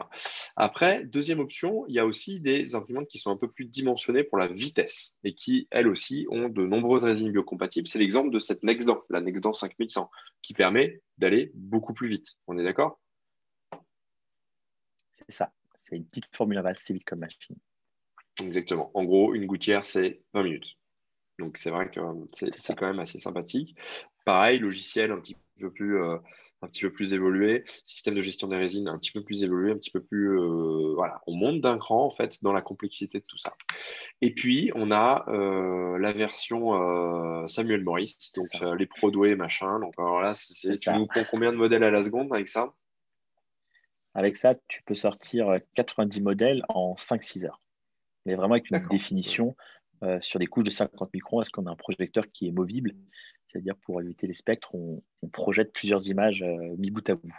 Après, deuxième option, il y a aussi des imprimantes qui sont un peu plus dimensionnées pour la vitesse et qui, elles aussi, ont de nombreuses résines biocompatibles. C'est l'exemple de cette Nextdent, la Nextdent 5100, qui permet d'aller beaucoup plus vite. On est d'accord? C'est ça. C'est une petite formule à assez vite comme machine. Exactement. En gros, une gouttière, c'est 20 minutes. Donc c'est vrai que C'est c'est ça. quand même assez sympathique. Pareil, logiciel un petit peu plus évolué, système de gestion des résines un petit peu plus évolué, un petit peu plus voilà, on monte d'un cran en fait dans la complexité de tout ça. Et puis on a la version Samuel Morris, C'est donc ça. les Prodway machin. Donc alors là, C'est tu ça. nous prends combien de modèles à la seconde avec ça? Avec ça, tu peux sortir 90 modèles en 5-6 heures. Mais vraiment avec une D'accord. définition sur des couches de 50 microns, est-ce qu'on a un projecteur qui est movible? C'est-à-dire pour éviter les spectres, on projette plusieurs images mis bout à bout.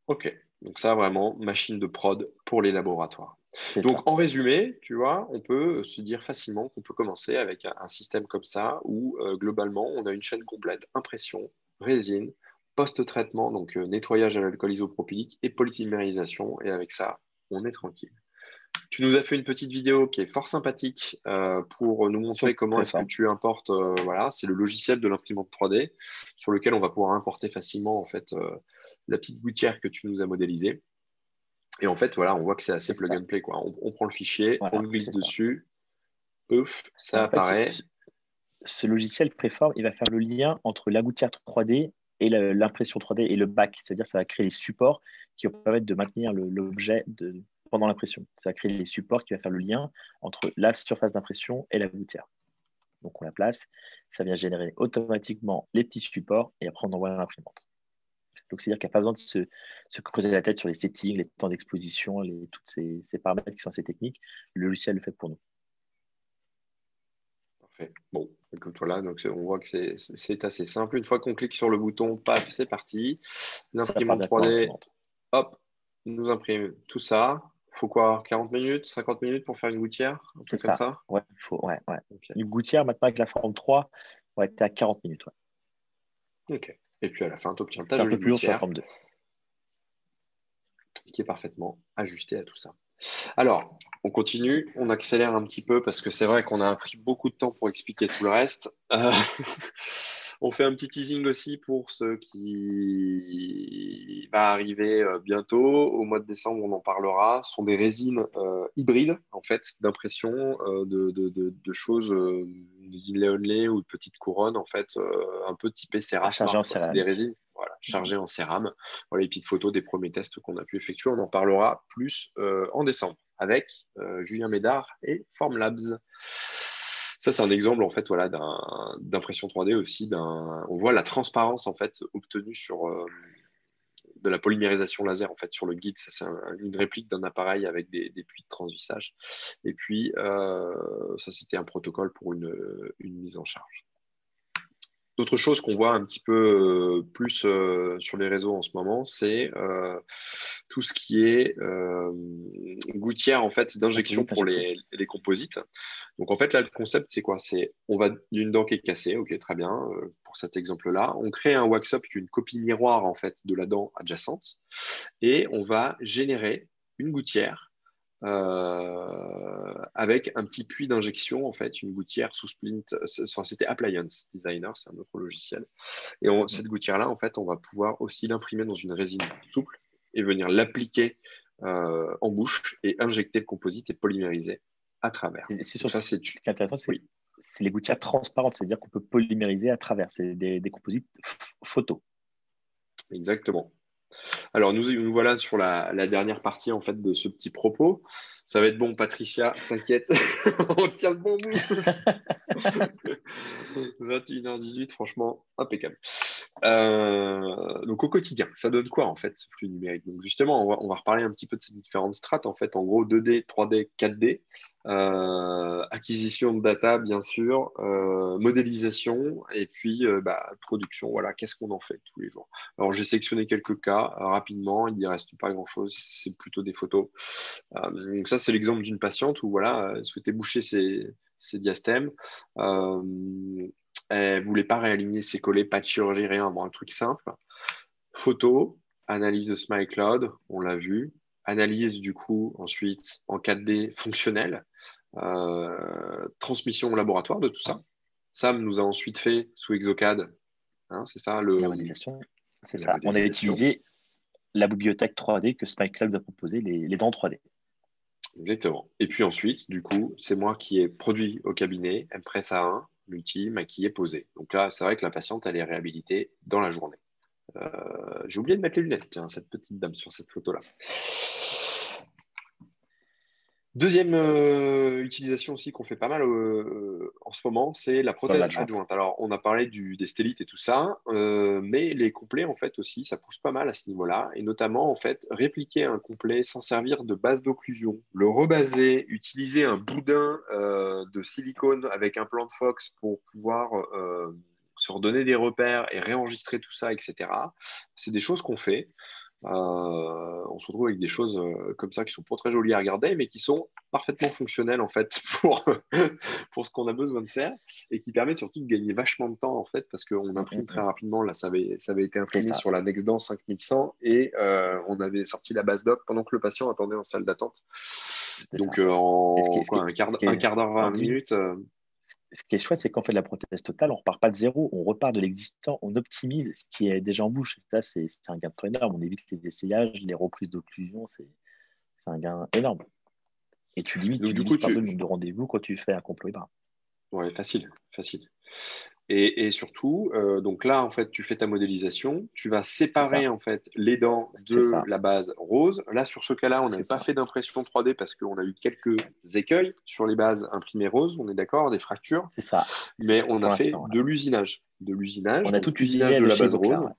Ok, donc ça vraiment, machine de prod pour les laboratoires. C'est Donc ça. en résumé, tu vois, on peut se dire facilement qu'on peut commencer avec un système comme ça où globalement on a une chaîne complète, impression, résine, post-traitement, donc nettoyage à l'alcool isopropylique et polymérisation. Et avec ça, on est tranquille. Tu nous as fait une petite vidéo qui est fort sympathique pour nous Sur montrer le comment est-ce que préforme. tu importes. Voilà, c'est le logiciel de l'imprimante 3D sur lequel on va pouvoir importer facilement en fait la petite gouttière que tu nous as modélisée. Et en fait, voilà, on voit que c'est assez C'est plug ça. and play, quoi. On prend le fichier, on Voilà, le glisse c'est ça. dessus, ouf, Et ça en fait, apparaît. ce logiciel préforme, il va faire le lien entre la gouttière 3D et l'impression 3D et le back, c'est-à-dire ça va créer les supports qui vont permettre de maintenir l'objet pendant l'impression. Ça va créer les supports qui va faire le lien entre la surface d'impression et la gouttière. Donc on la place, ça vient générer automatiquement les petits supports et après on envoie à l'imprimante. Donc c'est-à-dire qu'il n'y a pas besoin de se creuser la tête sur les settings, les temps d'exposition, tous ces paramètres qui sont assez techniques. Le logiciel le fait pour nous. Parfait. Bon, écoute, voilà, donc on voit que c'est assez simple. Une fois qu'on clique sur le bouton, paf, c'est parti. Ça part L'imprimante directement à 3D, l'imprimante. hop, nous imprime tout ça. Faut quoi? 40 minutes, 50 minutes pour faire une gouttière? Un C'est truc comme ça. ça? Ouais. Ok. Une gouttière, maintenant avec la forme 3, ouais, tu es à 40 minutes. Ouais. Ok. Et puis à la fin, tu obtiens ta C'est un jolie peu plus long sur la gouttière forme 2. qui est parfaitement ajustée à tout ça. Alors, on continue, on accélère un petit peu parce que c'est vrai qu'on a pris beaucoup de temps pour expliquer tout le reste. On fait un petit teasing aussi pour ce qui va arriver bientôt. Au mois de décembre, on en parlera. Ce sont des résines hybrides, en fait, d'impression de choses, inlay ou de petites couronnes, en fait, un peu typées À Serra charger Smart, en quoi. C'est des céramique. résines voilà, chargées en cérame. Voilà les petites photos des premiers tests qu'on a pu effectuer. On en parlera plus en décembre avec Julien Médard et Formlabs. Ça, c'est un exemple en fait, voilà, d'impression 3D aussi. On voit la transparence en fait obtenue sur de la polymérisation laser en fait sur le guide. Ça, c'est une réplique d'un appareil avec des puits de transvissage. Et puis, ça, c'était un protocole pour une mise en charge. D'autres choses qu'on voit un petit peu plus sur les réseaux en ce moment, c'est tout ce qui est gouttière en fait d'injection Composite pour injecté. les composites. Donc en fait là le concept c'est quoi? C'est on va d'une dent qui est cassée, ok très bien pour cet exemple-là, on crée un wax-up qui est une copie miroir en fait de la dent adjacente et on va générer une gouttière avec un petit puits d'injection, en fait, une gouttière sous Splint. C'était Appliance Designer, c'est un autre logiciel. Et cette gouttière-là, en fait, on va pouvoir aussi l'imprimer dans une résine souple et venir l'appliquer en bouche et injecter le composite et polymériser à travers. C'est Donc ça, surtout, c'est... ce qui est intéressant, Oui, c'est les gouttières transparentes, c'est-à-dire qu'on peut polymériser à travers. C'est des composites photo. exactement. Alors, nous voilà sur la dernière partie en fait de ce petit propos. Ça va être bon, Patricia, t'inquiète, on tient le bon bout. 21h18, franchement, impeccable. Donc au quotidien, ça donne quoi en fait ce flux numérique? Donc justement, on va reparler un petit peu de ces différentes strates. En fait, en gros, 2D, 3D, 4D, acquisition de data, bien sûr, modélisation et puis production. Voilà, qu'est-ce qu'on en fait tous les jours? Alors j'ai sélectionné quelques cas rapidement, il n'y reste pas grand-chose, c'est plutôt des photos. Donc ça, c'est l'exemple d'une patiente où voilà, elle souhaitait boucher ses diastèmes. Elle voulait pas réaligner ses collets, pas de chirurgie, rien, bon, un truc simple. Photo, analyse de SmileCloud, on l'a vu. Analyse du coup ensuite en 4D fonctionnel. Transmission au laboratoire de tout ça. Sam nous a ensuite fait sous Exocad, hein, c'est ça, La modélisation, c'est la ça. On a modélisation. utilisé la bibliothèque 3D que SmileCloud a proposé, les dents 3D. Exactement. Et puis ensuite, du coup, c'est moi qui ai produit au cabinet, M-Press A1, multi, maquillé, posé. Donc là, c'est vrai que la patiente, elle est réhabilitée dans la journée. J'ai oublié de mettre les lunettes, tiens, cette petite dame sur cette photo-là. Deuxième utilisation aussi qu'on fait pas mal en ce moment, c'est la Dans prothèse l'adjointe. adjointe. Alors, on a parlé des stellites et tout ça, mais les complets, en fait, aussi, ça pousse pas mal à ce niveau-là, et notamment, en fait, répliquer un complet sans servir de base d'occlusion, le rebaser, utiliser un boudin de silicone avec un plan de Fox pour pouvoir se redonner des repères et réenregistrer tout ça, etc. C'est des choses qu'on fait. On se retrouve avec des choses comme ça qui sont pas très jolies à regarder, mais qui sont parfaitement fonctionnelles en fait pour ce qu'on a besoin de faire et qui permettent surtout de gagner vachement de temps en fait parce qu'on imprime très rapidement. Là, ça avait été C'est imprimé ça. sur la NextDance 5100 et on avait sorti la base doc pendant que le patient attendait en salle d'attente. C'est Donc ça. Et en quoi, un quart d'heure, en 20 10 minutes. ce qui est chouette, c'est qu'en fait, la prothèse totale, on ne repart pas de zéro, on repart de l'existant, on optimise ce qui est déjà en bouche. Et ça, c'est un gain de temps énorme. On évite les essayages, les reprises d'occlusion, c'est un gain énorme. Et tu Donc du coup, divises par deux le nombre de rendez-vous quand tu fais un complot. ouais, facile, facile. Et surtout, donc là, en fait, tu fais ta modélisation, tu vas C'est séparer ça, en fait les dents c'est de ça, la base rose. Là, sur ce cas-là, on c'est n'avait pas ça. fait d'impression 3D parce qu'on a eu quelques écueils sur les bases imprimées roses, on est d'accord, des fractures, C'est ça, mais on a pour fait l'instant. Ouais. de l'usinage. De l'usinage, On a donc tout usinage usiné de de la chez base Ivoclar, rose, ouais,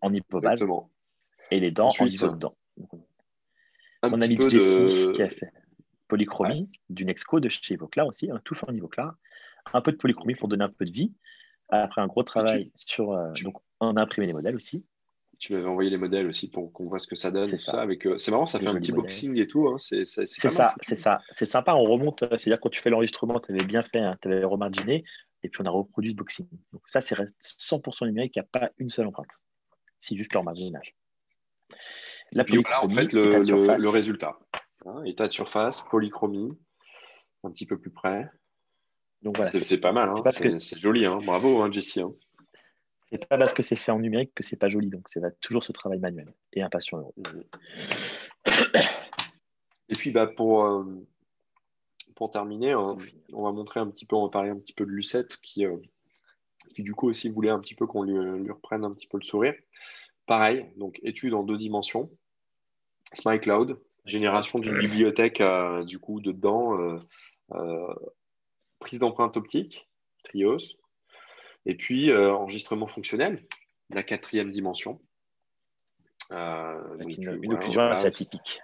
en hypobase, exactement. et les dents en Ensuite, Ivocdent. un On a petit mis peu Jessie qui a de... fait Ouais, polychromie d'une Exco de chez Ivoclar aussi, on a tout fait en Ivoclar. Un peu de polychromie pour donner un peu de vie. Après un gros et travail sur. tu, Donc, on a imprimé les modèles aussi. tu m'avais envoyé les modèles aussi pour qu'on voit ce que ça donne et C'est tout ça. ça, Avec, c'est marrant, ça des fait un jolis petit modèles. boxing et tout, hein. C'est C'est pas mal ça, foutu. c'est ça. C'est sympa, on remonte. C'est-à-dire, quand tu fais l'enregistrement, tu avais bien fait, hein, tu avais remarginé, et puis on a reproduit ce boxing. Donc, ça, c'est reste 100% numérique, il n'y a pas une seule empreinte. C'est juste leur marginage. Et La puis voilà, en fait, polychromie, état de le surface. résultat. Hein, état de surface, polychromie, un petit peu plus près. Donc voilà, C'est pas mal, c'est hein. parce que C'est joli, hein. Bravo, hein, Jessie, hein. c'est pas parce que c'est fait en numérique que c'est pas joli. Donc, c'est toujours ce travail manuel et un patient heureux. Mhm. Et puis bah, pour terminer, Pour finir. on va montrer un petit peu, on va parler un petit peu de Lucette qui du coup aussi voulait un petit peu qu'on lui reprenne un petit peu le sourire. Pareil, donc étude en 2 dimensions, SmileCloud, génération d'une bibliothèque du coup dedans, euh, prise d'empreinte optique, Trios, et puis enregistrement fonctionnel, la 4e dimension. Avec Donc une voilà, occlusion assez là, atypique.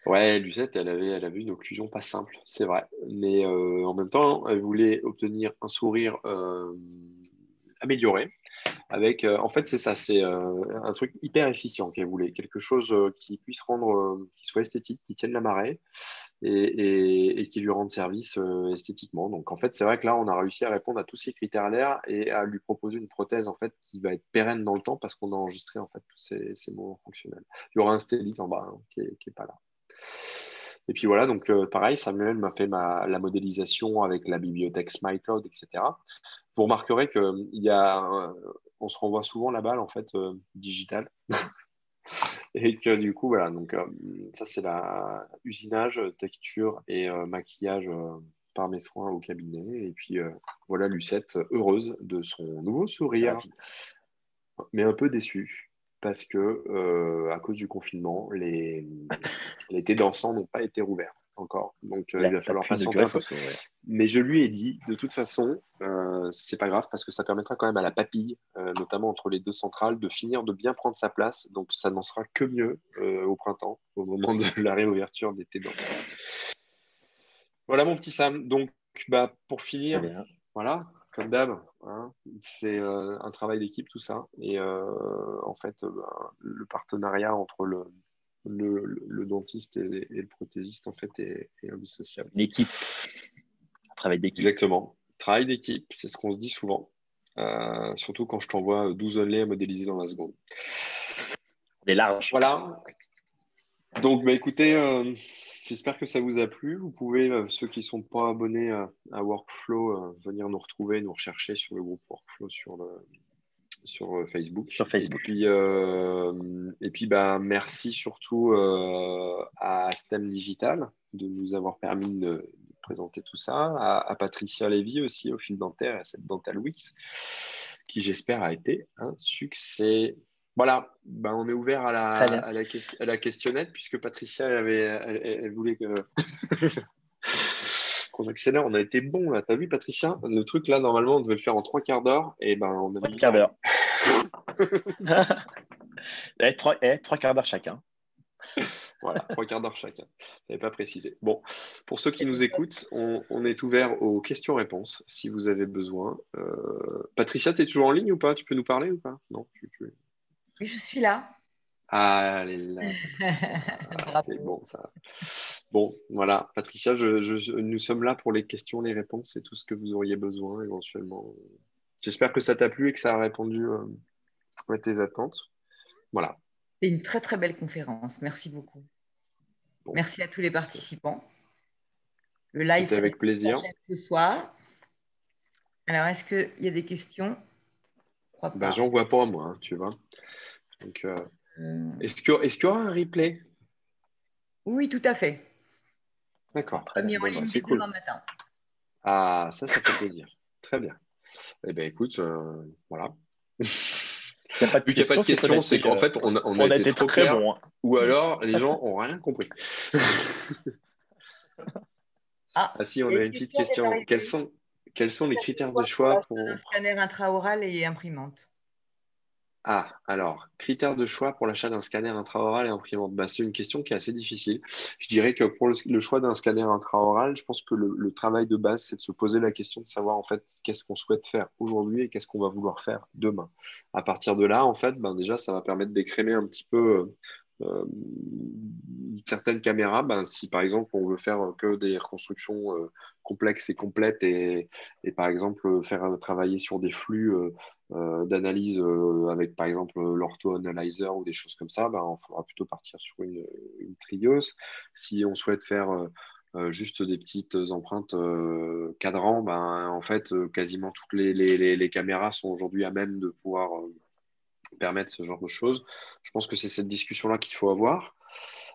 ouais, Lucette, elle avait une occlusion pas simple, c'est vrai. Mais en même temps, elle voulait obtenir un sourire amélioré. Avec, en fait, c'est ça, c'est un truc hyper efficient qu'elle voulait. Quelque chose qui puisse rendre, qui soit esthétique, qui tienne la marée et qui lui rende service esthétiquement. Donc, en fait, c'est vrai que là, on a réussi à répondre à tous ces critères-là et à lui proposer une prothèse, en fait, qui va être pérenne dans le temps parce qu'on a enregistré, en fait, tous ces mouvements fonctionnels. Il y aura un stélite en bas, hein, qui est pas là. Et puis voilà, donc pareil, Samuel m'a fait la modélisation avec la bibliothèque SmileCloud, etc. Vous remarquerez on se renvoie souvent la balle en fait digitale et que du coup voilà, donc ça c'est la usinage, texture et maquillage par mes soins au cabinet. Et puis voilà Lucette heureuse de son nouveau sourire, Ravi. mais un peu déçue parce que à cause du confinement, les thés dansants n'ont pas été rouverts encore. Donc, Elle il n'a va pas falloir pu patienter inaugurer un son peu. sourire. Mais je lui ai dit, de toute façon, c'est pas grave parce que ça permettra quand même à la papille, notamment entre les deux centrales, de finir de bien prendre sa place. Donc, ça n'en sera que mieux au printemps, au moment de la réouverture des thés dansants. Voilà, mon petit Sam. Donc, bah, pour Très finir, bien. voilà, comme d'hab, hein, c'est un travail d'équipe, tout ça. Et en fait, bah, le partenariat entre le dentiste et le prothésiste, en fait, est indissociable. Une équipe, un travail d'équipe. Exactement. Travail d'équipe, c'est ce qu'on se dit souvent. Surtout quand je t'envoie 12 onlets à modéliser dans la seconde. On est large. Voilà. Donc, bah, écoutez, j'espère que ça vous a plu. Vous pouvez, ceux qui ne sont pas abonnés à Workflow, venir nous retrouver, nous rechercher sur le groupe Workflow sur Facebook. Sur Facebook. Et puis bah, merci surtout à STEM Digital de nous avoir permis de présenter tout ça, à Patricia Lévy aussi au fil dentaire, à cette Dental Weeks, qui j'espère a été un succès. Voilà, ben, on est ouvert Très bien. à la questionnette puisque Patricia elle voulait qu'on accélère. On a été bon là, t'as vu Patricia? Le truc là, normalement, on devait le faire en 3 quarts d'heure et ben on a Trois mis une quarts heure et demie. d'heure. Trois quarts d'heure chacun. Voilà, 3 quarts d'heure chacun. Je n'avais pas précisé. Bon, pour ceux qui nous écoutent, on est ouvert aux questions-réponses si vous avez besoin. Patricia, tu es toujours en ligne ou pas? Tu peux nous parler ou pas? Non, Oui, je suis là. Ah, elle est là, Patricia. C'est Bravo. bon, ça. Bon, voilà. Patricia, nous sommes là pour les questions, les réponses et tout ce que vous auriez besoin éventuellement. J'espère que ça t'a plu et que ça a répondu à tes attentes. Voilà. C'est une très très belle conférence. Merci beaucoup. Bon, Merci à tous les participants. Le live c'était avec plaisir. s'achève ce soir. Alors, est-ce qu'il y a des questions? Je crois Ben, pas. j'en vois pas, moi, hein, tu vois. Donc, Euh, est-ce qu'il y aura un replay? Oui, tout à fait. D'accord. Très Pas bien. mis en Bon, bah, ligne c'est dès demain cool. matin. Ah, ça fait plaisir. Très bien. Eh bien, écoute, voilà. Il n'y a pas de Vu qu'il n'y a pas de c'est qu'on a question, c'est été, qu'en fait, on a on a été été trop très clair, bon. Hein. ou alors les gens n'ont rien compris. Ah, Ah si, il on y a a une une petite question qui est question. arrivée. Quels sont les Critère de critères de choix pour choix l'achat d'un pour... scanner intraoral et imprimante. Ah, alors, critères de choix pour l'achat d'un scanner intraoral et imprimante. Bah, c'est une question qui est assez difficile. Je dirais que pour le choix d'un scanner intraoral, je pense que le travail de base, c'est de se poser la question de savoir en fait qu'est-ce qu'on souhaite faire aujourd'hui et qu'est-ce qu'on va vouloir faire demain. À partir de là, en fait, ben, déjà, ça va permettre d'écrémer un petit peu certaines caméras. Ben, si par exemple, on veut faire que des reconstructions complexes et complètes et par exemple faire travailler sur des flux d'analyse avec par exemple l'ortho analyzer ou des choses comme ça, ben, on faudra plutôt partir sur une trieuse. Si on souhaite faire juste des petites empreintes cadrans, ben, en fait, quasiment toutes les caméras sont aujourd'hui à même de pouvoir permettre ce genre de choses. Je pense que c'est cette discussion-là qu'il faut avoir.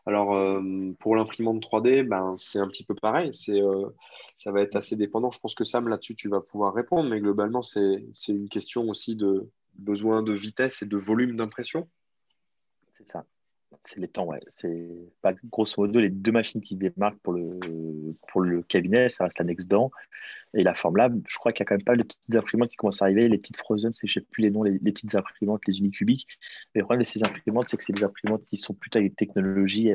Alors, pour l'imprimante 3D, ben, c'est un petit peu pareil. Ça va être assez dépendant. Je pense que Sam, là-dessus, tu vas pouvoir répondre, mais globalement, c'est une question aussi de besoin de vitesse et de volume d'impression. C'est ça. C'est les temps, ouais. C'est pas grosso modo les deux machines qui se démarquent pour le cabinet, ça reste la Nextdoor et la Formlab. Je crois qu'il y a quand même pas de petites imprimantes qui commencent à arriver. Les petites Frozen, je sais plus les noms, les petites imprimantes, les Unicubiques. Mais le problème de ces imprimantes, c'est que c'est des imprimantes qui sont plutôt avec des technologies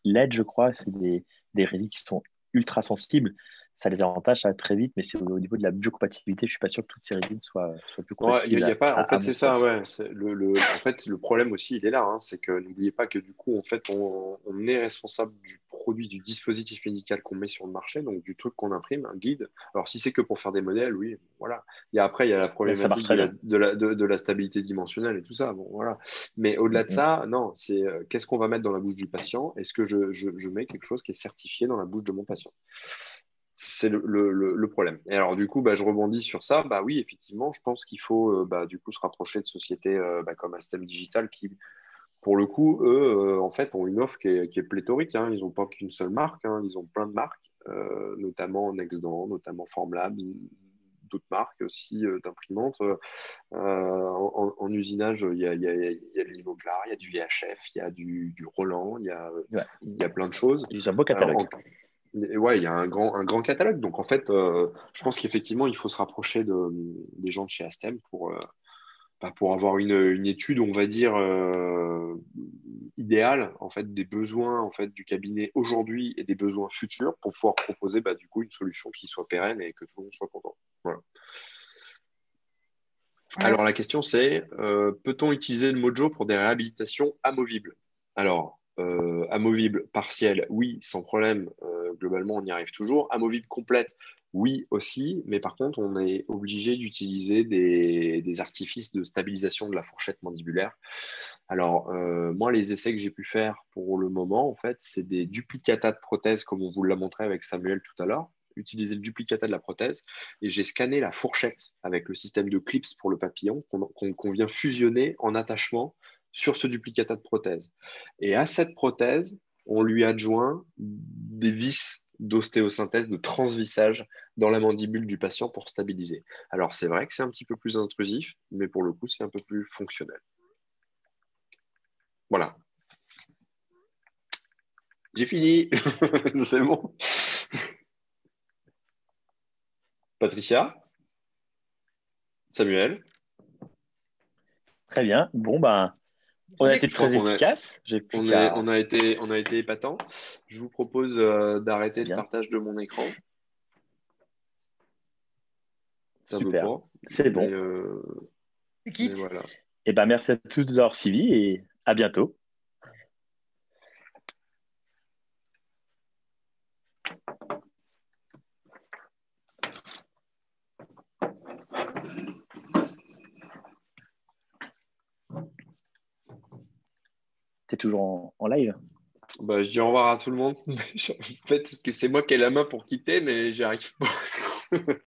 LED, je crois. C'est des résines qui sont ultra sensibles. Ça a les avantages, ça va très vite, mais c'est au niveau de la biocompatibilité. Je suis pas sûr que toutes ces résines soient Ouais, il biocompatibles y a pas, en à fait, mon c'est ça, sens. ouais. En fait, le problème aussi, il est là, hein, c'est que n'oubliez pas que du coup, en fait, on est responsable du produit, du dispositif médical qu'on met sur le marché, donc du truc qu'on imprime, un guide. Alors, si c'est que pour faire des modèles, oui, voilà. Après, il y a la Là, ça marche problématique très bien. de la stabilité dimensionnelle et tout ça, bon, voilà. Mais au-delà de Mhm. ça, non, c'est qu'est-ce qu'on va mettre dans la bouche du patient? Est-ce que je mets quelque chose qui est certifié dans la bouche de mon patient? C'est le problème. Et alors, du coup, bah, je rebondis sur ça. Bah oui, effectivement, je pense qu'il faut bah, du coup se rapprocher de sociétés bah, comme Astem Digital qui, pour le coup, eux, en fait, ont une offre qui est pléthorique. Hein. Ils n'ont pas qu'une seule marque, hein. Ils ont plein de marques, notamment Nextdoor, notamment Formlab, d'autres marques aussi d'imprimantes. En usinage, il y a du Livoclar, il y a du VHF, il y a du Roland, Ouais. il y a plein de choses. Ils ont un beau catalogue. Ouais, il y a un grand catalogue. Donc, en fait, je pense qu'effectivement, il faut se rapprocher des gens de chez Astem bah, pour avoir une étude, on va dire, idéale, en fait, des besoins, en fait, du cabinet aujourd'hui et des besoins futurs pour pouvoir proposer, bah, du coup, une solution qui soit pérenne et que tout le monde soit content. Voilà. Alors, Alors, la question, c'est peut-on utiliser le Mojo pour des réhabilitations amovibles? Alors, amovible partielle, oui, sans problème. Globalement, on y arrive toujours. Amovible complète, oui aussi. Mais par contre, on est obligé d'utiliser des artifices de stabilisation de la fourchette mandibulaire. Alors, moi, les essais que j'ai pu faire pour le moment, en fait, c'est des duplicata de prothèses, comme on vous l'a montré avec Samuel tout à l'heure. Utiliser le duplicata de la prothèse et j'ai scanné la fourchette avec le système de clips pour le papillon qu'on vient fusionner en attachement sur ce duplicata de prothèse. Et à cette prothèse, on lui adjoint des vis d'ostéosynthèse, de transvissage dans la mandibule du patient pour stabiliser. Alors c'est vrai que c'est un petit peu plus intrusif, mais pour le coup, c'est un peu plus fonctionnel. Voilà, j'ai fini. C'est bon. Patricia, Samuel, Très bien. Bon, ben, on a été je crois très efficace. J'ai plus qu'à. on a été épatant. Je vous propose d'arrêter Très le bien. partage de mon écran. Ça veut Super. pas, C'est bon. tu mais quittes. voilà. Et ben, merci à tous de nous avoir suivis et à bientôt. Tu es toujours en live? Bah, je dis au revoir à tout le monde. En fait, parce que c'est moi qui ai la main pour quitter, mais j'y arrive pas.